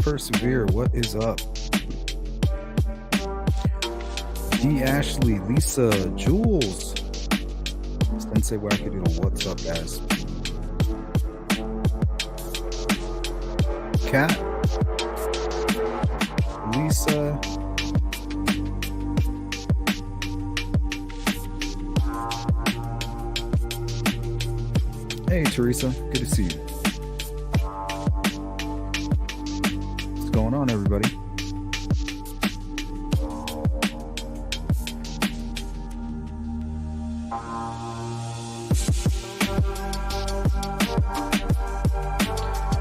Persevere, what is up? D. Ashley, Lisa, Jules, Sensei Wackadoodle, what's up, guys? Kat, Lisa, hey Teresa, good to see you. What's going on, everybody?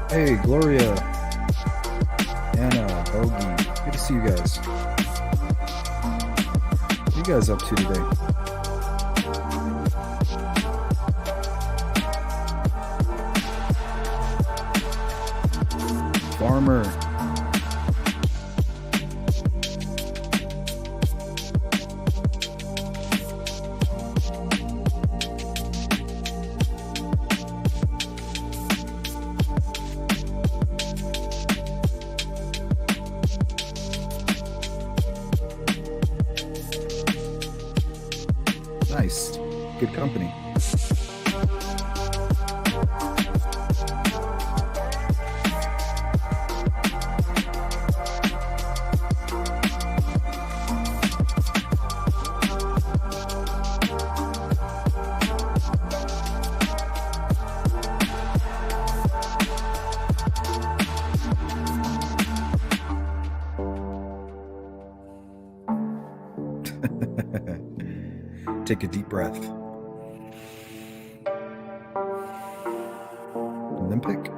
Hey, Gloria, Anna, Bogey, good to see you guys. What are you guys up to today? Farmer. Nice. Good company. Take a deep breath. Olympic.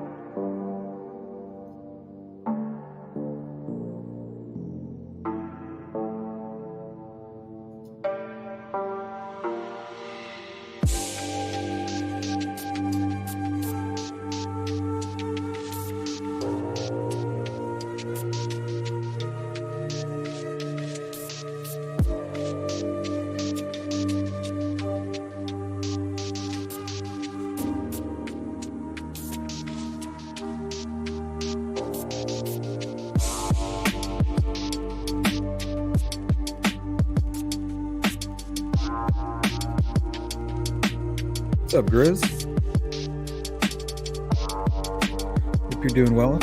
What's up, Grizz? Hope you're doing well.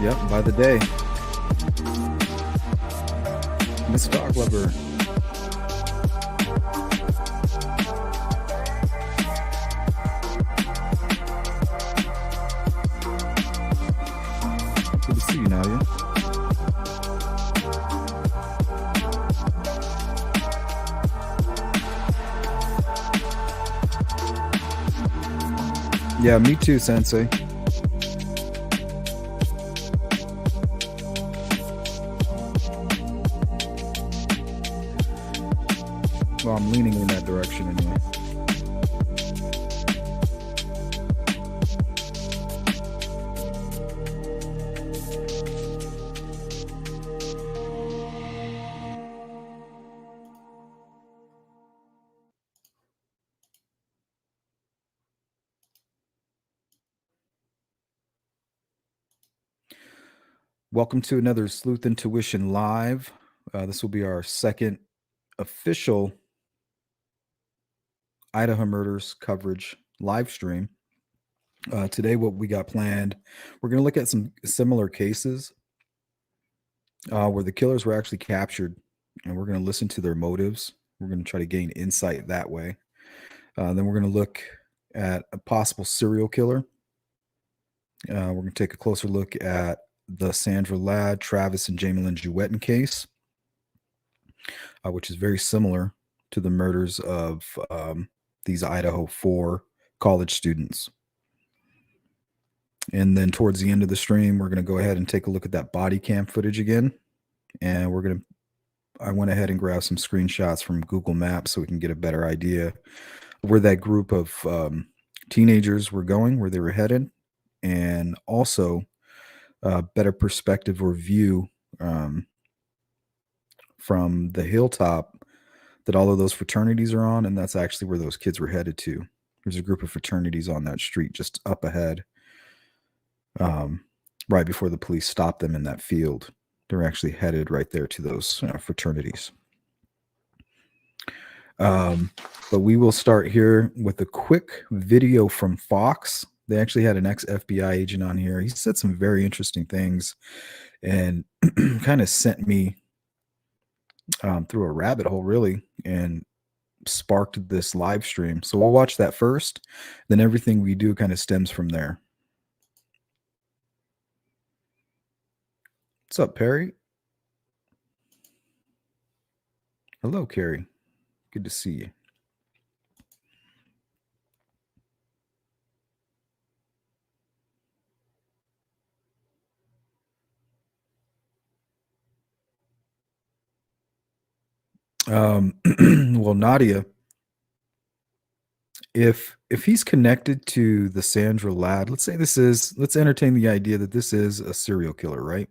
Yep, by the day. Miss Dog Lover. Good to see you, Nadia. Yeah, me too, Sensei. Well, I'm leaning in that direction anyway. Welcome to another Sleuth Intuition Live. This will be our second official Idaho Murders coverage live stream. Today, what we got planned, we're going to look at some similar cases where the killers were actually captured, and we're going to listen to their motives. We're going to try to gain insight that way. Then we're going to look at a possible serial killer. We're going to take a closer look at the Sandra Ladd, Travis, and Jamelyn Juetten case, which is very similar to the murders of these Idaho 4 college students. And then towards the end of the stream, we're going to go ahead and take a look at that body cam footage again. And we're going to I went ahead and grabbed some screenshots from Google Maps so we can get a better idea of where that group of teenagers were going, where they were headed, and also a better perspective or view um, from the hilltop that all of those fraternities are on, and that's actually where those kids were headed to. There's a group of fraternities on that street just up ahead, um, right before the police stopped them in that field. They're actually headed right there to those fraternities. Um, but we will start here with a quick video from Fox. They actually had an ex FBI agent on here. He said some very interesting things and kind of sent me through a rabbit hole, really, and sparked this live stream. So we'll watch that first. Then everything we do kind of stems from there. What's up, Perry? Hello, Carrie. Good to see you. Well, Nadia, if he's connected to the Sandra lad, let's say let's entertain the idea that this is a serial killer, right?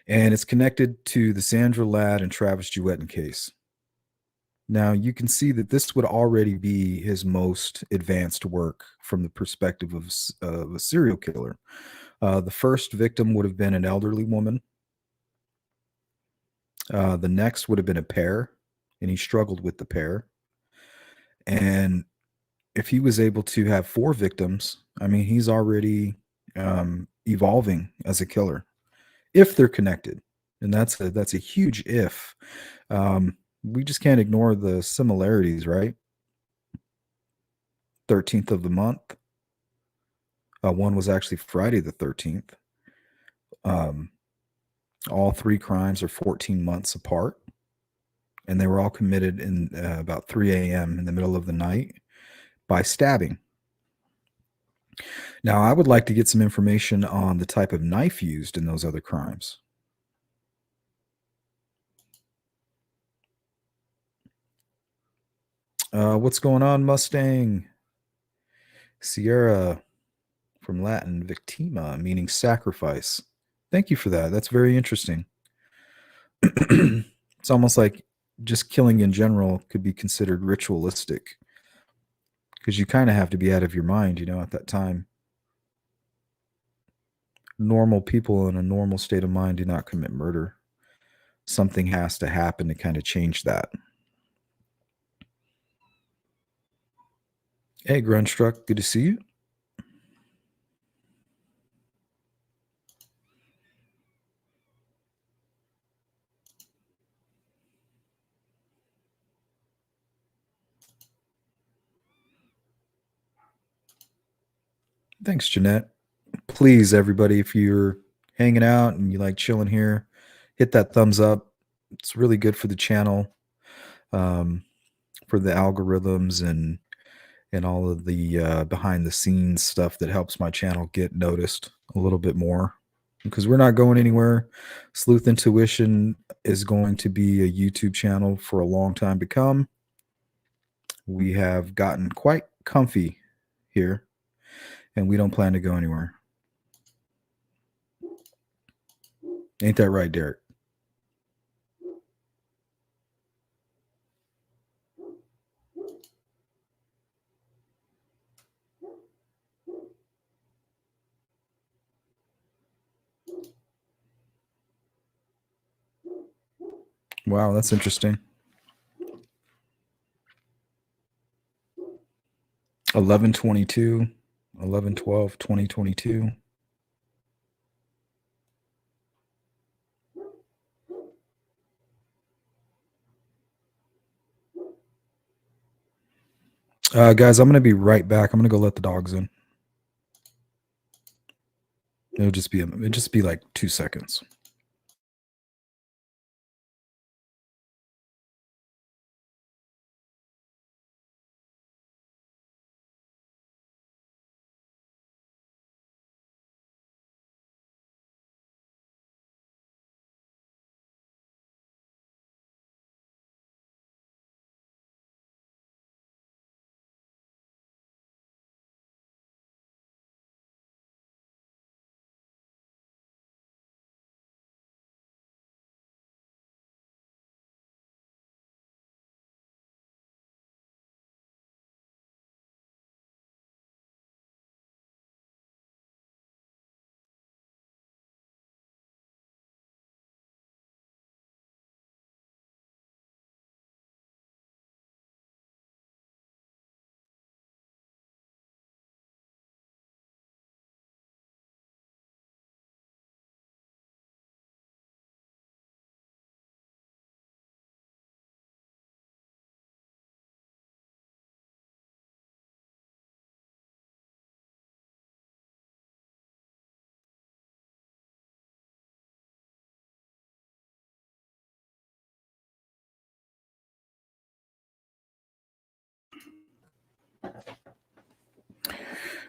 And it's connected to the Sandra lad and Travis Juetten case. Now you can see that this would already be his most advanced work from the perspective of a serial killer. The first victim would have been an elderly woman. The next would have been a pair, and he struggled with the pair. And if he was able to have 4 victims, I mean, he's already evolving as a killer if they're connected, and that's a huge if. We just can't ignore the similarities, right? 13th of the month. One was actually Friday the 13th. Um, all 3 crimes are 14 months apart, and they were all committed in about 3 a.m. in the middle of the night by stabbing. Now, I would like to get some information on the type of knife used in those other crimes. What's going on, Mustang? Sierra, from Latin, victima, meaning sacrifice. Thank you for that. That's very interesting. It's almost like just killing in general could be considered ritualistic because you kind of have to be out of your mind, at that time. Normal people in a normal state of mind do not commit murder. Something has to happen to kind of change that. Hey, Grunstruck, good to see you. Thanks, Jeanette. Please, everybody, if you're hanging out and you like chilling here, hit that thumbs up. It's really good for the channel, um, for the algorithms and all of the behind the scenes stuff that helps my channel get noticed a little bit more. Because we're not going anywhere. Sleuth Intuition is going to be a YouTube channel for a long time to come. We have gotten quite comfy here, and we don't plan to go anywhere. Ain't that right, Derek? Wow, that's interesting. 11/22, 11/12/2022. Guys, I'm gonna be right back. I'm gonna go let the dogs in. It'll just be like 2 seconds.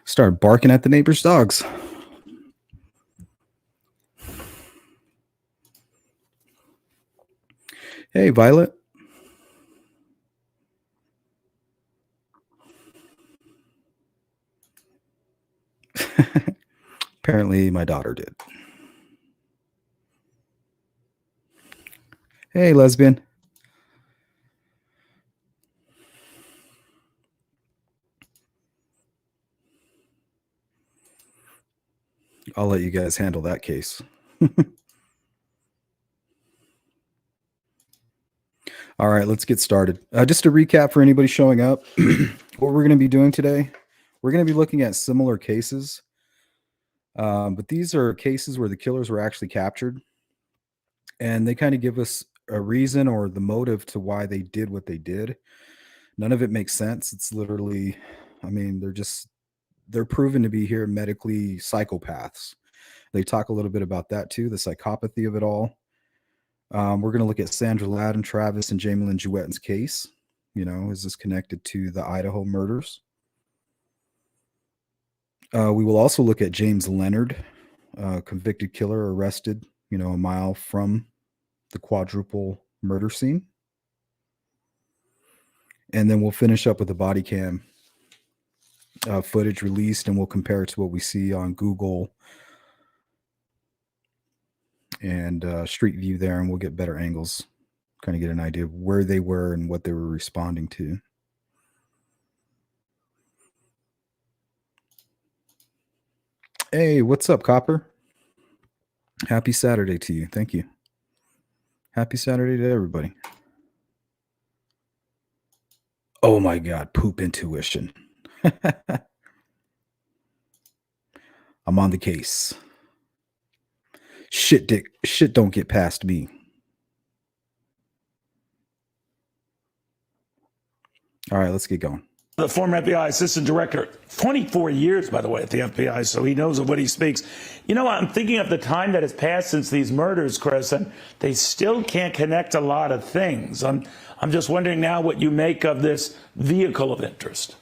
Started barking at the neighbor's dogs. Hey, Violet. Apparently, my daughter did. Hey, lesbian. I'll let you guys handle that case. All right, let's get started. Just to recap for anybody showing up, what we're going to be doing today, we're going to be looking at similar cases. But these are cases where the killers were actually captured. And they kind of give us a reason or the motive to why they did what they did. None of it makes sense. It's literally, I mean, they're proven to be here medically psychopaths. They talk a little bit about that too, the psychopathy of it all. We're going to look at Sandra Ladd and Travis and Jamie Lynn Juetten's case. You know, is this connected to the Idaho murders? We will also look at James Leonard, convicted killer arrested, a mile from the quadruple murder scene. And then we'll finish up with the body cam footage released, and we'll compare it to what we see on Google and Street View there, and we'll get better angles, kind of get an idea of where they were and what they were responding to. Hey, what's up, Copper? Happy Saturday to you. Thank you. Happy Saturday to everybody. Oh my God, poop intuition. I'm on the case. Shit don't get past me. All right, let's get going. The former FBI assistant director, 24 years, by the way, at the FBI, so he knows of what he speaks. You know, I'm thinking of the time that has passed since these murders, Chris, and they still can't connect a lot of things. I'm just wondering now what you make of this vehicle of interest.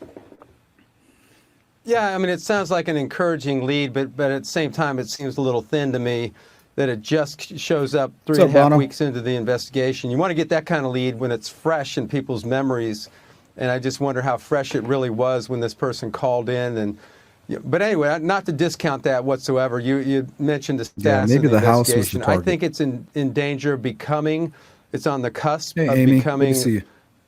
Yeah, I mean, it sounds like an encouraging lead, but at the same time, it seems a little thin to me that it just shows up 3.5 weeks into the investigation. You want to get that kind of lead when it's fresh in people's memories. And I just wonder how fresh it really was when this person called in. But anyway, not to discount that whatsoever. You mentioned the status of the investigation. I think it's in danger of becoming, it's on the cusp of becoming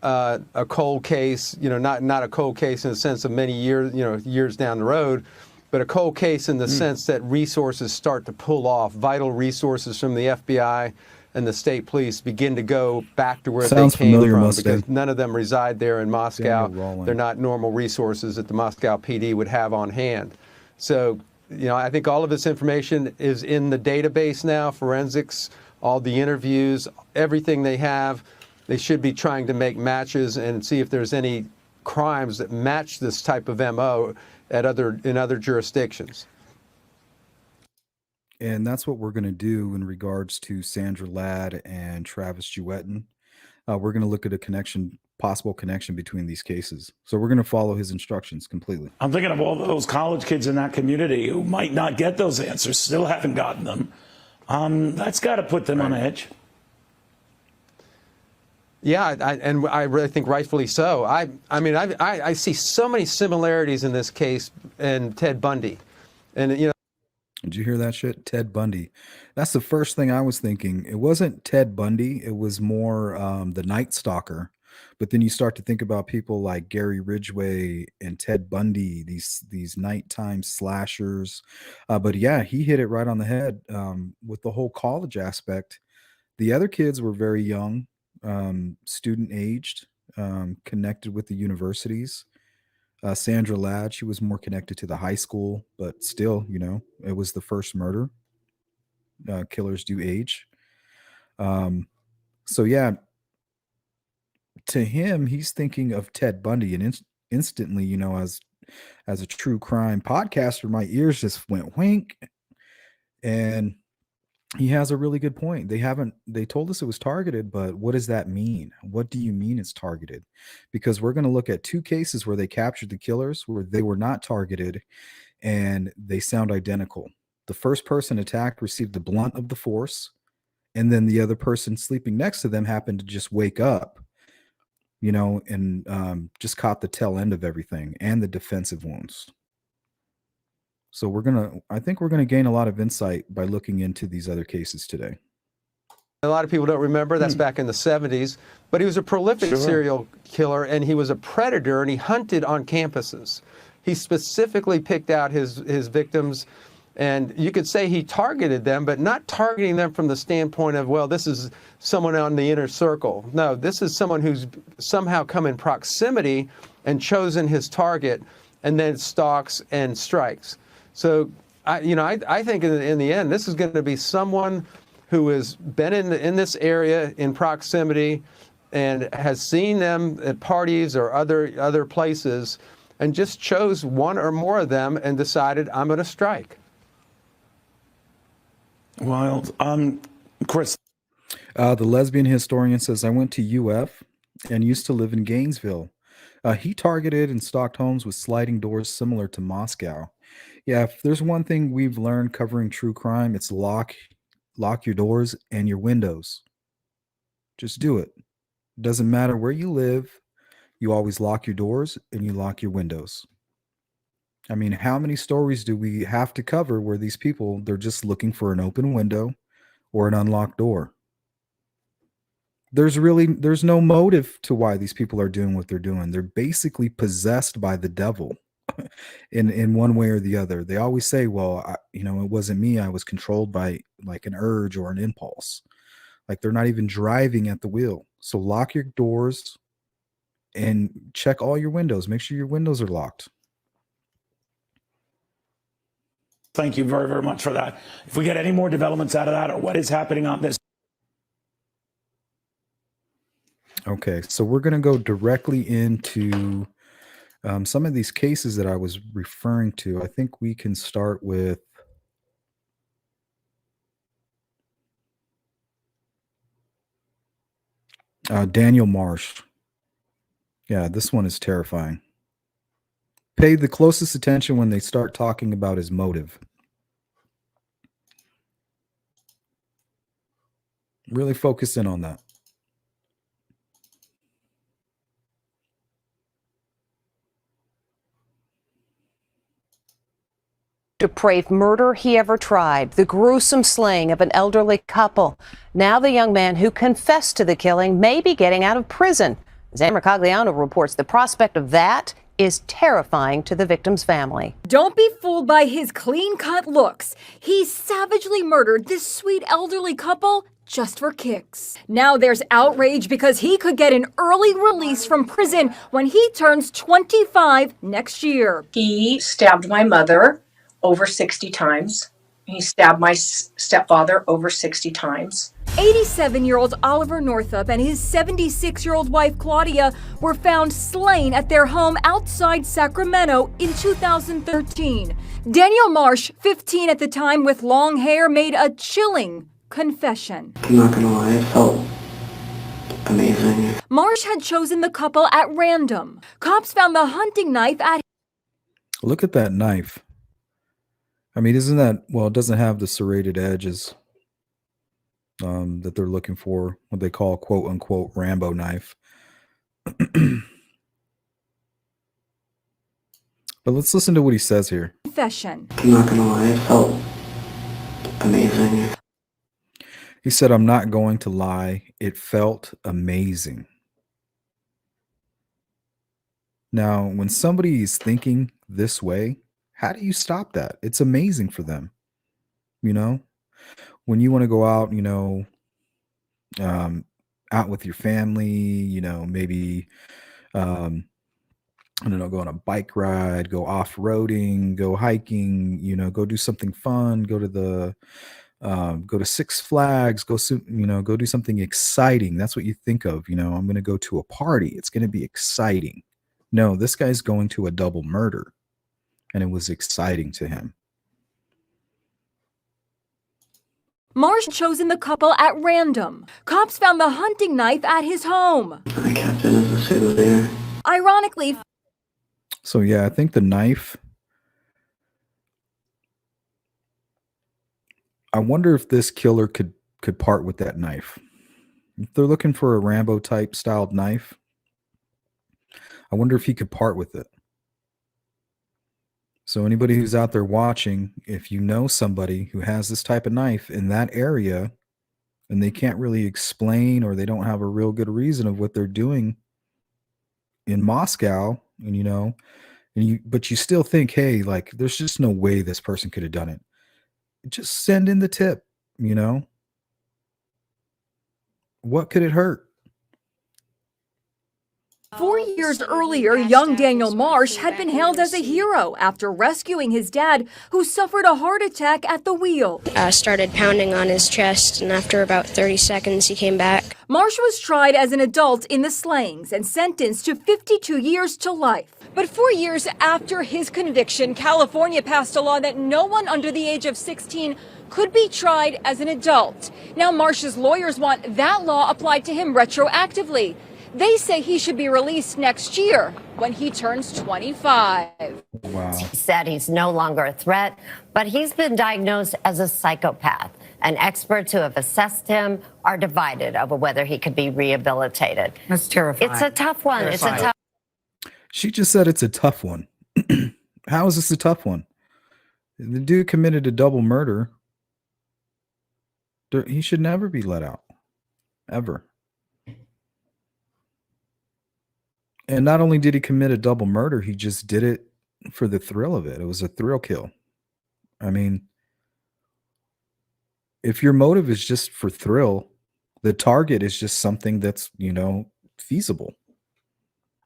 a cold case. Not a cold case in the sense of many years, years down the road, but a cold case in the sense that resources start to pull off, vital resources from the FBI and the state police begin to go back to where they came from, because none of them reside there in Moscow. They're not normal resources that the Moscow PD would have on hand. So, I think all of this information is in the database now, forensics, all the interviews, everything they have. They should be trying to make matches and see if there's any crimes that match this type of MO in other jurisdictions. And that's what we're going to do in regards to Sandra Ladd and Travis Juetten. We're going to look at a possible connection between these cases. So we're going to follow his instructions completely. I'm thinking of all those college kids in that community who might not get those answers, still haven't gotten them. That's got to put them on edge. Yeah, and I really think rightfully so. I see so many similarities in this case and Ted Bundy. And, Did you hear that shit? Ted Bundy. That's the first thing I was thinking. It wasn't Ted Bundy. It was more the Night Stalker. But then you start to think about people like Gary Ridgway and Ted Bundy, these nighttime slashers. But yeah, he hit it right on the head with the whole college aspect. The other kids were very young, student aged, connected with the universities. Sandra Ladd, she was more connected to the high school, but still, it was the first murder. Killers do age. So yeah, to him, he's thinking of Ted Bundy, and instantly, as a true crime podcaster, my ears just went wink. And He has a really good point. They told us it was targeted, but what does that mean? What do you mean it's targeted? Because we're going to look at two cases where they captured the killers where they were not targeted and they sound identical. The first person attacked received the blunt of the force, and then the other person sleeping next to them happened to just wake up, and just caught the tail end of everything and the defensive wounds. So I think we're gonna gain a lot of insight by looking into these other cases today. A lot of people don't remember, that's back in the 70s, but he was a prolific serial killer, and he was a predator, and he hunted on campuses. He specifically picked out his victims, and you could say he targeted them, but not targeting them from the standpoint of, well, this is someone on the inner circle. No, this is someone who's somehow come in proximity and chosen his target and then stalks and strikes. So, I think in the end, this is going to be someone who has been in this area in proximity and has seen them at parties or other places and just chose one or more of them and decided, I'm going to strike. Well, Chris. The lesbian historian says, I went to UF and used to live in Gainesville. He targeted and stalked homes with sliding doors similar to Moscow. Yeah, if there's one thing we've learned covering true crime, it's lock your doors and your windows. Just do it. Doesn't matter where you live. You always lock your doors and you lock your windows. I mean, how many stories do we have to cover where these people, they're just looking for an open window or an unlocked door? There's no motive to why these people are doing what they're doing. They're basically possessed by the devil in one way or the other. They always say, well, it wasn't me. I was controlled by like an urge or an impulse. Like they're not even driving at the wheel. So lock your doors and check all your windows. Make sure your windows are locked. Thank you very, very much for that. If we get any more developments out of that or what is happening on this. Okay, so we're going to go directly into some of these cases that I was referring to. I think we can start with Daniel Marsh. Yeah, this one is terrifying. Pay the closest attention when they start talking about his motive. Really focus in on that. Depraved murder he ever tried, the gruesome slaying of an elderly couple. Now the young man who confessed to the killing may be getting out of prison. Sandra reports the prospect of that is terrifying to the victim's family. Don't be fooled by his clean-cut looks. He savagely murdered this sweet elderly couple just for kicks. Now there's outrage because he could get an early release from prison when he turns 25 next year. He stabbed my mother over 60 times. He stabbed my stepfather over 60 times. 87-year-old Oliver Northup and his 76-year-old wife Claudia were found slain at their home outside Sacramento in 2013. Daniel Marsh, 15 at the time with long hair, made a chilling confession. I'm not gonna lie, it felt amazing. Marsh had chosen the couple at random. Cops found the hunting knife at... Look at that knife. I mean, it doesn't have the serrated edges that they're looking for, what they call quote unquote Rambo knife. But let's listen to what he says here. Confession. I'm not gonna lie, it felt amazing. He said, I'm not going to lie, it felt amazing. Now, when somebody is thinking this way, how do you stop that? It's amazing for them. When you want to go out, out with your family, maybe, I don't know, go on a bike ride, go off-roading, go hiking, go do something fun, go to Six Flags, go do something exciting. That's what you think of, I'm going to go to a party. It's going to be exciting. No, this guy's going to a double murder. And it was exciting to him. Marsh chosen the couple at random. Cops found the hunting knife at his home. I kept it as a souvenir. Ironically, So yeah, I think the knife. I wonder if this killer could part with that knife. If they're looking for a Rambo type styled knife, I wonder if he could part with it. So anybody who's out there watching, if you know somebody who has this type of knife in that area and they can't really explain or they don't have a real good reason of what they're doing in Moscow, and but you still think, hey, like there's just no way this person could have done it. Just send in the tip, What could it hurt? 4 years earlier, young Daniel Marsh had been hailed as a hero after rescuing his dad, who suffered a heart attack at the wheel. Started pounding on his chest, and after about 30 seconds, he came back. Marsh was tried as an adult in the slayings and sentenced to 52 years to life. But 4 years after his conviction, California passed a law that no one under the age of 16 could be tried as an adult. Now Marsh's lawyers want that law applied to him retroactively. They say he should be released next year when he turns 25. Wow. He said he's no longer a threat, but he's been diagnosed as a psychopath. And experts who have assessed him are divided over whether he could be rehabilitated. That's terrifying. It's a tough one. Terrifying. It's a tough. She just said it's a tough one. How is this a tough one? The dude committed a double murder. He should never be let out. Ever. And not only did he commit a double murder, he just did it for the thrill of it. It was a thrill kill. I mean, if your motive is just for thrill, the target is just something that's, feasible.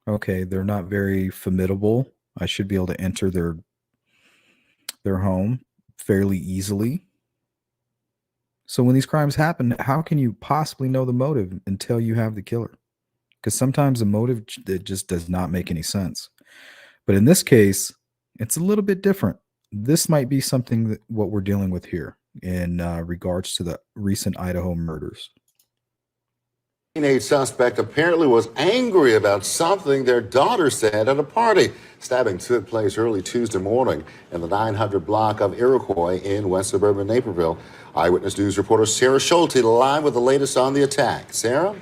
Okay, they're not very formidable. I should be able to enter their home fairly easily. So when these crimes happen, how can you possibly know the motive until you have the killer? Because sometimes the motive, it just does not make any sense. But in this case, it's a little bit different. This might be something that what we're dealing with here in regards to the recent Idaho murders. Teenage suspect apparently was angry about something their daughter said at a party. Stabbing took place early Tuesday morning in the 900 block of Iroquois in west suburban Naperville. Eyewitness News reporter Sarah Schulte live with the latest on the attack. Sarah?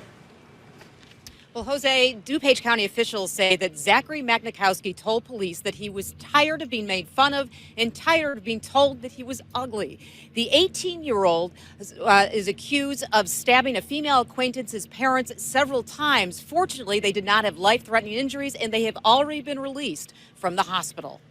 Well, Jose, DuPage County officials say that Zachary Magnikowski told police that he was tired of being made fun of and tired of being told that he was ugly. The 18-year-old is accused of stabbing a female acquaintance's parents several times. Fortunately, they did not have life-threatening injuries, and they have already been released from the hospital.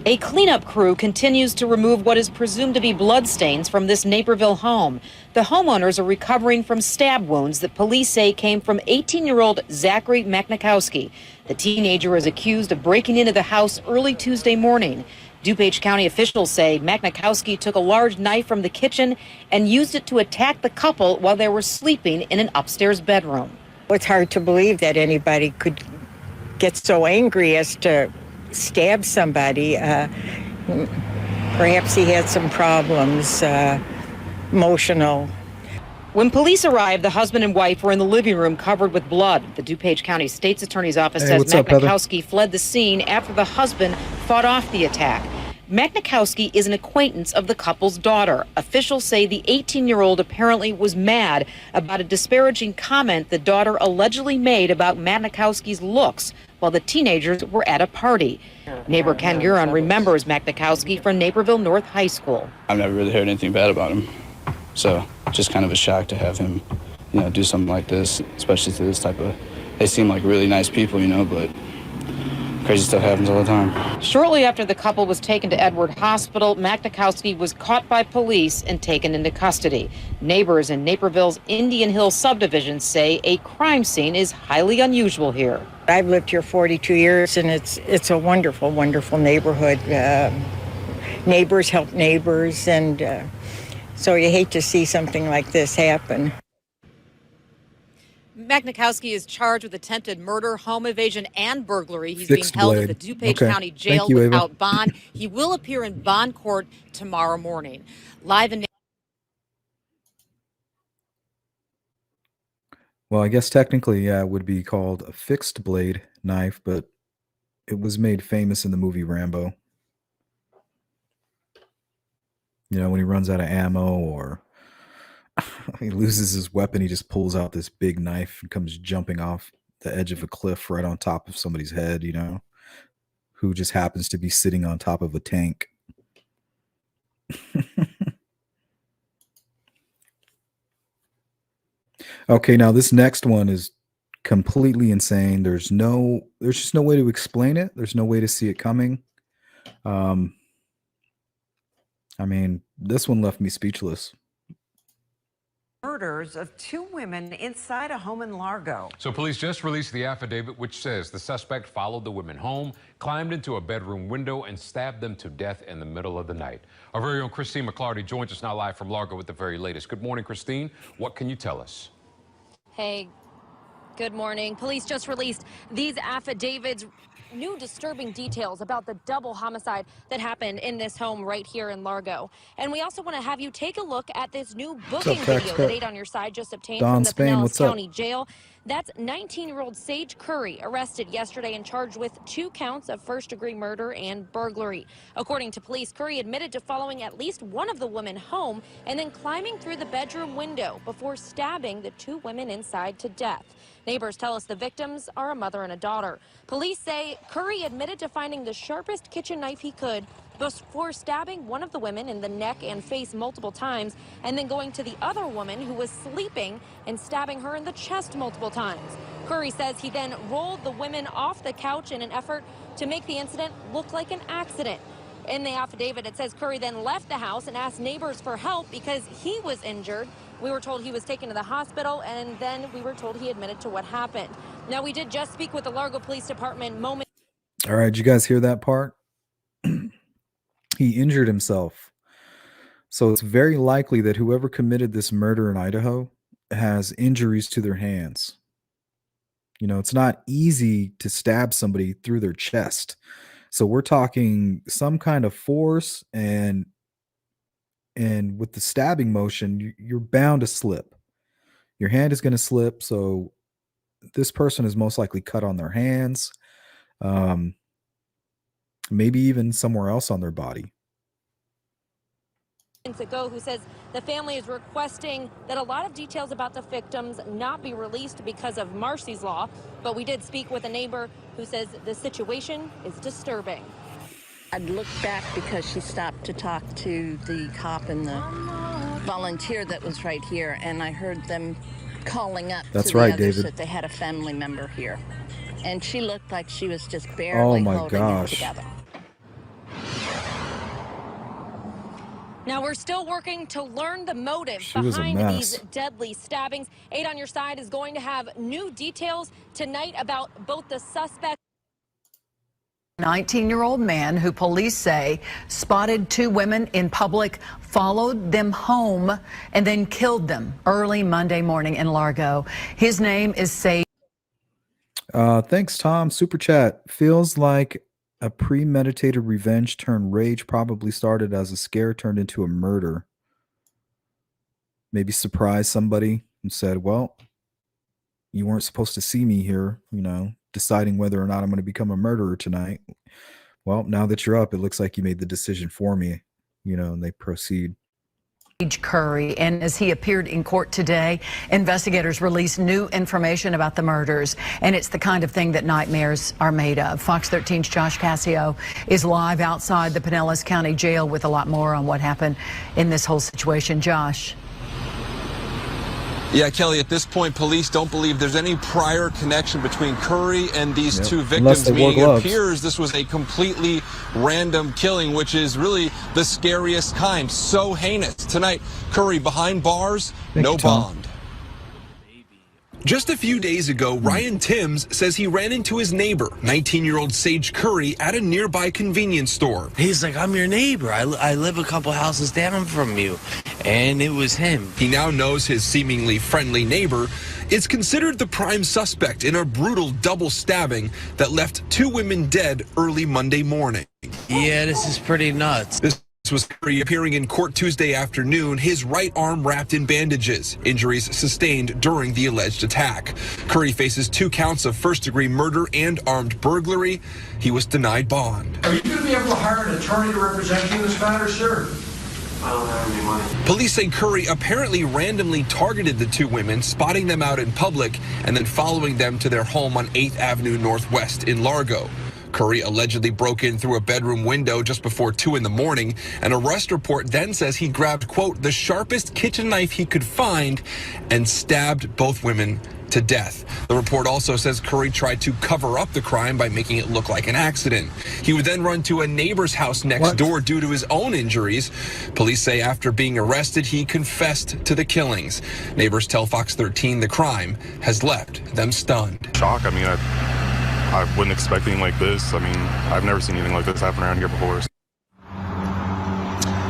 A cleanup crew continues to remove what is presumed to be bloodstains from this Naperville home. The homeowners are recovering from stab wounds that police say came from 18-year-old Zachary Magnikowski. The teenager is accused of breaking into the house early Tuesday morning. DuPage County officials say Magnikowski took a large knife from the kitchen and used it to attack the couple while they were sleeping in an upstairs bedroom. It's hard to believe that anybody could get so angry as to stab somebody. Perhaps he had some problems, emotional. When police arrived, the husband and wife were in the living room covered with blood. The DuPage County State's Attorney's Office says Magnikowski fled the scene after the husband fought off the attack. Magnikowski is an acquaintance of the couple's daughter. Officials say the 18-year-old apparently was mad about a disparaging comment the daughter allegedly made about Magnikowski's looks while the teenagers were at a party. Neighbor Ken Guron remembers Magnikowski from Naperville North High School. I've never really heard anything bad about him. So just kind of a shock to have him, do something like this, especially to this type of, they seem like really nice people, but crazy stuff happens all the time. Shortly after the couple was taken to Edward Hospital, Magnikowski was caught by police and taken into custody. Neighbors in Naperville's Indian Hill subdivision say a crime scene is highly unusual here. I've lived here 42 years, and it's a wonderful, wonderful neighborhood. Neighbors help neighbors, and so you hate to see something like this happen. Magnikowski is charged with attempted murder, home invasion, and burglary. He's being held at the DuPage County Jail without bond. He will appear in bond court tomorrow morning. Live in Well, I guess technically, yeah, it would be called a fixed blade knife, but it was made famous in the movie Rambo. You know, when he runs out of ammo or he loses his weapon, he just pulls out this big knife and comes jumping off the edge of a cliff right on top of somebody's head, you know, who just happens to be sitting on top of a tank. Okay, now this next one is completely insane. There's just no way to explain it. There's no way to see it coming. I mean, this one left me speechless. Murders of 2 women inside a home in Largo. So police just released the affidavit which says the suspect followed the women home, climbed into a bedroom window, and stabbed them to death in the middle of the night. Our very own Christine McClarty joins us now live from Largo with the very latest. Good morning, Christine. What can you tell us? Hey, good morning. Police just released these affidavits. New disturbing details about the double homicide that happened in this home right here in Largo. And we also want to have you take a look at this new booking video that 8 on Your Side just obtained from the Pinellas County Jail. That's 19-year-old Sage Curry, arrested yesterday and charged with 2 counts of first-degree murder and burglary. According to police, Curry admitted to following at least one of the women home and then climbing through the bedroom window before stabbing the 2 women inside to death. Neighbors tell us the victims are a mother and a daughter. Police say Curry admitted to finding the sharpest kitchen knife he could before stabbing one of the women in the neck and face multiple times, and then going to the other woman who was sleeping and stabbing her in the chest multiple times. Curry says he then rolled the women off the couch in an effort to make the incident look like an accident. In the affidavit, it says Curry then left the house and asked neighbors for help because he was injured. We were told he was taken to the hospital, and then we were told he admitted to what happened. Now, we did just speak with the Largo Police Department moment. All right, did you guys hear that part? He injured himself. So it's very likely that whoever committed this murder in Idaho has injuries to their hands. You know, it's not easy to stab somebody through their chest. So we're talking some kind of force, and with the stabbing motion, you're bound to slip. Your hand is going to slip, so this person is most likely cut on their hands, maybe even somewhere else on their body. Ago, who says the family is requesting that a lot of details about the victims not be released because of Marcy's law, but we did speak with a neighbor who says the situation is disturbing. I'd look back because she stopped to talk to the cop and the volunteer that was right here, and I heard them calling up That's to right, the others David. that they had a family member here, and she looked like she was just barely holding it together. Now, we're still working to learn the motive was a behind mess. these deadly stabbings. 8 on Your Side is going to have new details tonight about both the suspect. 19-year-old man who police say spotted 2 women in public, followed them home, and then killed them early Monday morning in Largo. His name is Sage. Thanks, Tom. Super chat. Feels like a premeditated revenge turned rage, probably started as a scare turned into a murder. Maybe surprised somebody and said, well, you weren't supposed to see me here, you know, deciding whether or not I'm going to become a murderer tonight. Well, now that you're up, it looks like you made the decision for me, you know, and they proceed. Curry, and as he appeared in court today, investigators released new information about the murders, and it's the kind of thing that nightmares are made of. Fox 13's Josh Cassio is live outside the Pinellas County Jail with a lot more on what happened in this whole situation. Josh. Yeah, Kelly, at this point, police don't believe there's any prior connection between Curry and these 2 victims, meaning it appears this was a completely random killing, which is really the scariest kind. So heinous. Tonight, Curry behind bars, no bond. Just a few days ago, Ryan Timms says he ran into his neighbor, 19-year-old Sage Curry, at a nearby convenience store. He's like, I'm your neighbor. I live a couple houses down from you. And it was him. He now knows his seemingly friendly neighbor is considered the prime suspect in a brutal double stabbing that left 2 women dead early Monday morning. Yeah, this is pretty nuts. This This was Curry appearing in court Tuesday afternoon, his right arm wrapped in bandages, injuries sustained during the alleged attack. Curry faces 2 counts of first-degree murder and armed burglary. He was denied bond. Are you going to be able to hire an attorney to represent you in this matter, sir? I don't have any money. Police say Curry apparently randomly targeted the 2 women, spotting them out in public and then following them to their home on 8th Avenue Northwest in Largo. Curry allegedly broke in through a bedroom window just before 2 in the morning. An arrest report then says he grabbed, quote, the sharpest kitchen knife he could find and stabbed both women to death. The report also says Curry tried to cover up the crime by making it look like an accident. He would then run to a neighbor's house next door due to his own injuries. Police say after being arrested, he confessed to the killings. Neighbors tell Fox 13 the crime has left them stunned. Shock. I mean, I wouldn't expect anything like this. I mean, I've never seen anything like this happen around here before.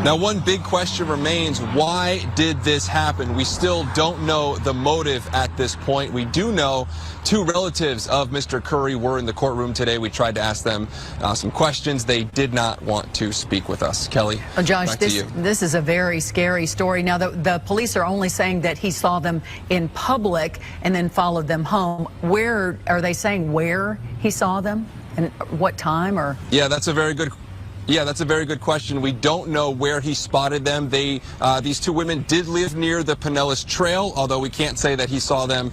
Now, one big question remains, why did this happen? We still don't know the motive at this point. We do know 2 relatives of Mr. Curry were in the courtroom today. We tried to ask them some questions. They did not want to speak with us. Kelly, Josh, back to you. This is a very scary story. Now, the police are only saying that he saw them in public and then followed them home. Where are they saying where he saw them and what time? Or Yeah, that's a very good question. We don't know where he spotted them. These 2 women did live near the Pinellas Trail, although we can't say that he saw them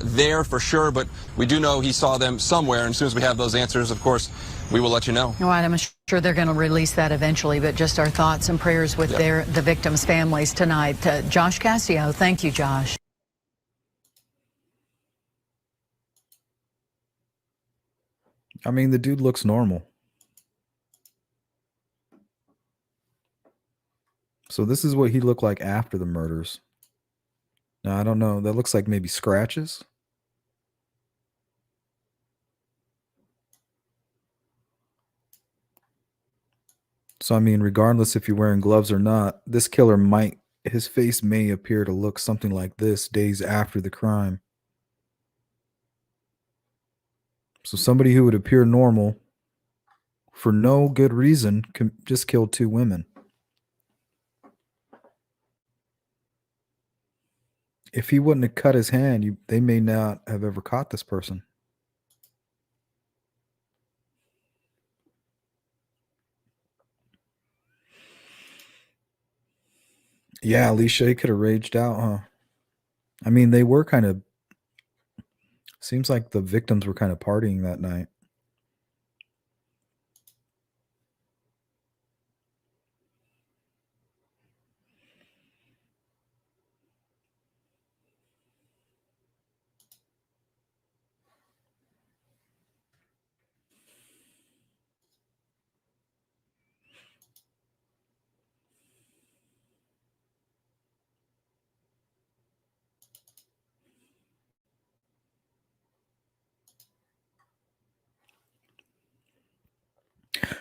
there for sure, but we do know he saw them somewhere. And as soon as we have those answers, of course, we will let you know. All right, I'm sure they're going to release that eventually, but just our thoughts and prayers with the victims' families tonight. Josh Cassio, thank you, Josh. I mean, the dude looks normal. So this is what he looked like after the murders. Now, I don't know. That looks like maybe scratches. So, I mean, regardless if you're wearing gloves or not, this killer his face may appear to look something like this days after the crime. So somebody who would appear normal for no good reason just killed 2 women. If he wouldn't have cut his hand, they may not have ever caught this person. Yeah, Alicia, he could have raged out, huh? I mean, they were kind of... Seems like the victims were kind of partying that night.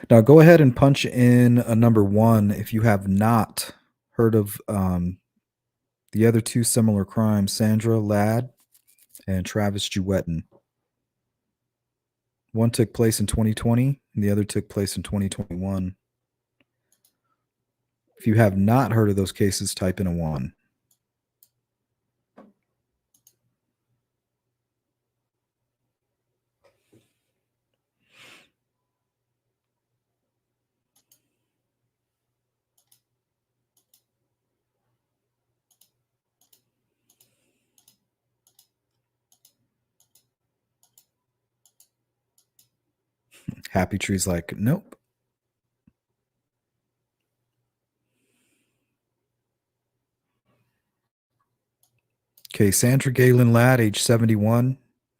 Now go ahead and punch in a number 1 if you have not heard of the other 2 similar crimes, Sandra Ladd and Travis Juetten. One took place in 2020 and the other took place in 2021. If you have not heard of those cases, type in a 1. Happy Tree's like, nope. Okay, Sandra Galen Ladd, age 71,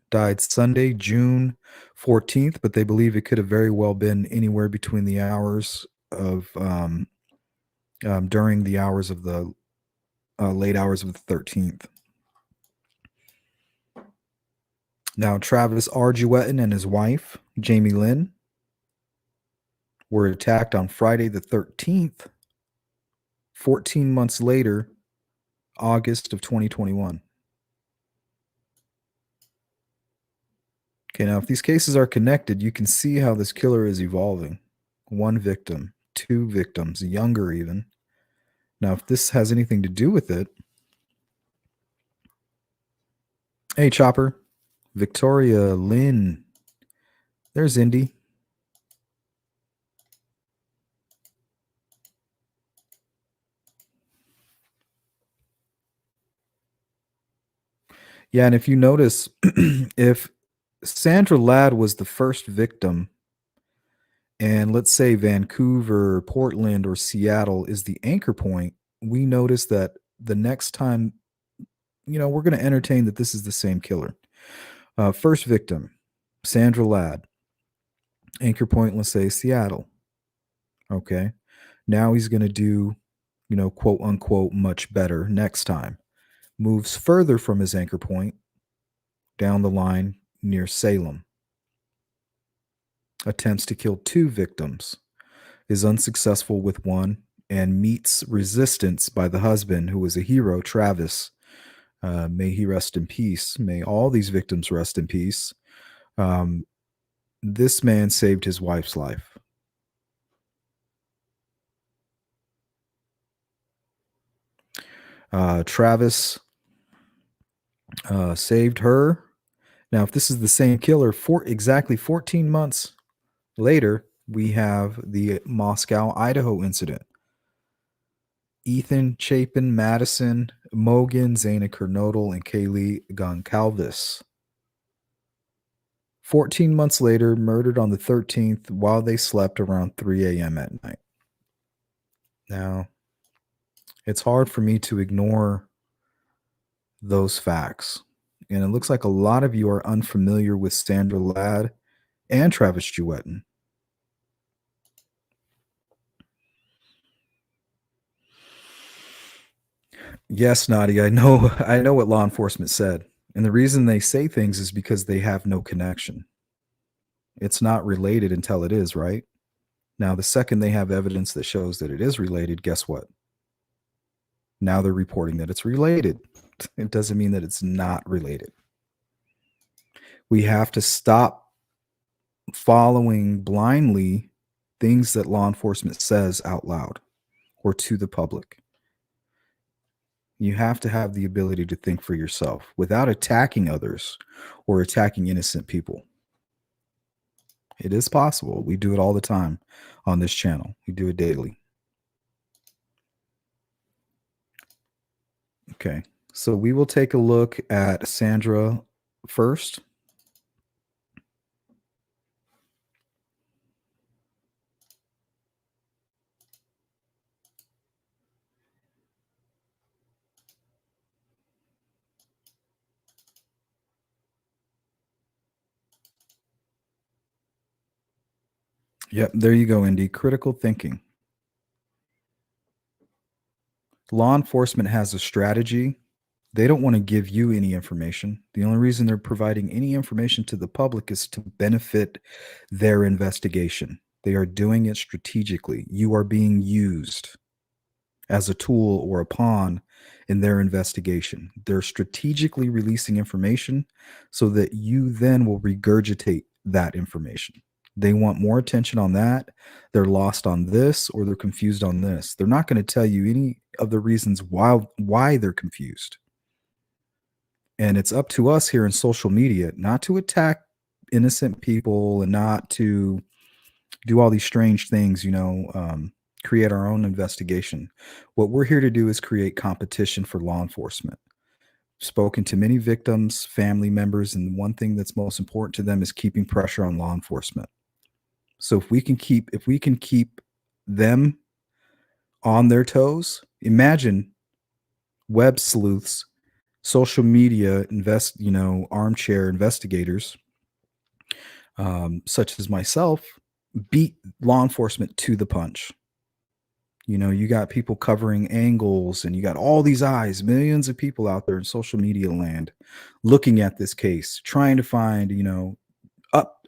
died Sunday, June 14th, but they believe it could have very well been anywhere between the hours of, during the hours of the late hours of the 13th. Now, Travis R. Juetten and his wife, Jamie Lynn, were attacked on Friday the 13th, 14 months later, August of 2021. Okay, now if these cases are connected, you can see how this killer is evolving. One victim, 2 victims, younger even. Now, if this has anything to do with it, hey, Chopper, Victoria Lynn, there's Indy. Yeah, and if you notice, if Sandra Ladd was the first victim, and let's say Vancouver, Portland, or Seattle is the anchor point, we notice that the next time, we're going to entertain that this is the same killer. First victim, Sandra Ladd. Anchor point, let's say Seattle. Okay. Now he's going to do, quote unquote, much better next time. Moves further from his anchor point down the line near Salem. Attempts to kill 2 victims. Is unsuccessful with one and meets resistance by the husband, who was a hero, Travis. May he rest in peace. May all these victims rest in peace. This man saved his wife's life. Travis saved her. Now, if this is the same killer, exactly 14 months later, we have the Moscow, Idaho incident. Ethan Chapin, Madison, Mogan, Zana Kernodle, and Kaylee Goncalves. 14 months later, murdered on the 13th while they slept around 3 a.m. at night. Now, it's hard for me to ignore those facts. And it looks like a lot of you are unfamiliar with Sandra Ladd and Travis Juetten. Yes, Nadia, I know what law enforcement said. And the reason they say things is because they have no connection. It's not related until it is, right? Now, the second they have evidence that shows that it is related, guess what? Now they're reporting that it's related. It doesn't mean that it's not related. We have to stop following blindly things that law enforcement says out loud or to the public. You have to have the ability to think for yourself without attacking others or attacking innocent people. It is possible. We do it all the time on this channel. We do it daily. Okay, so we will take a look at Sandra first. Yep, there you go, Indy. Critical thinking. Law enforcement has a strategy. They don't want to give you any information. The only reason they're providing any information to the public is to benefit their investigation. They are doing it strategically. You are being used as a tool or a pawn in their investigation. They're strategically releasing information so that you then will regurgitate that information. They want more attention on that. They're lost on this, or they're confused on this. They're not going to tell you any of the reasons why they're confused. And it's up to us here in social media not to attack innocent people and not to do all these strange things, create our own investigation. What we're here to do is create competition for law enforcement. Spoken to many victims, family members, and one thing that's most important to them is keeping pressure on law enforcement. So if we can keep them on their toes, imagine web sleuths, social media armchair investigators, such as myself, beat law enforcement to the punch. You got people covering angles, and you got all these eyes, millions of people out there in social media land looking at this case, trying to find,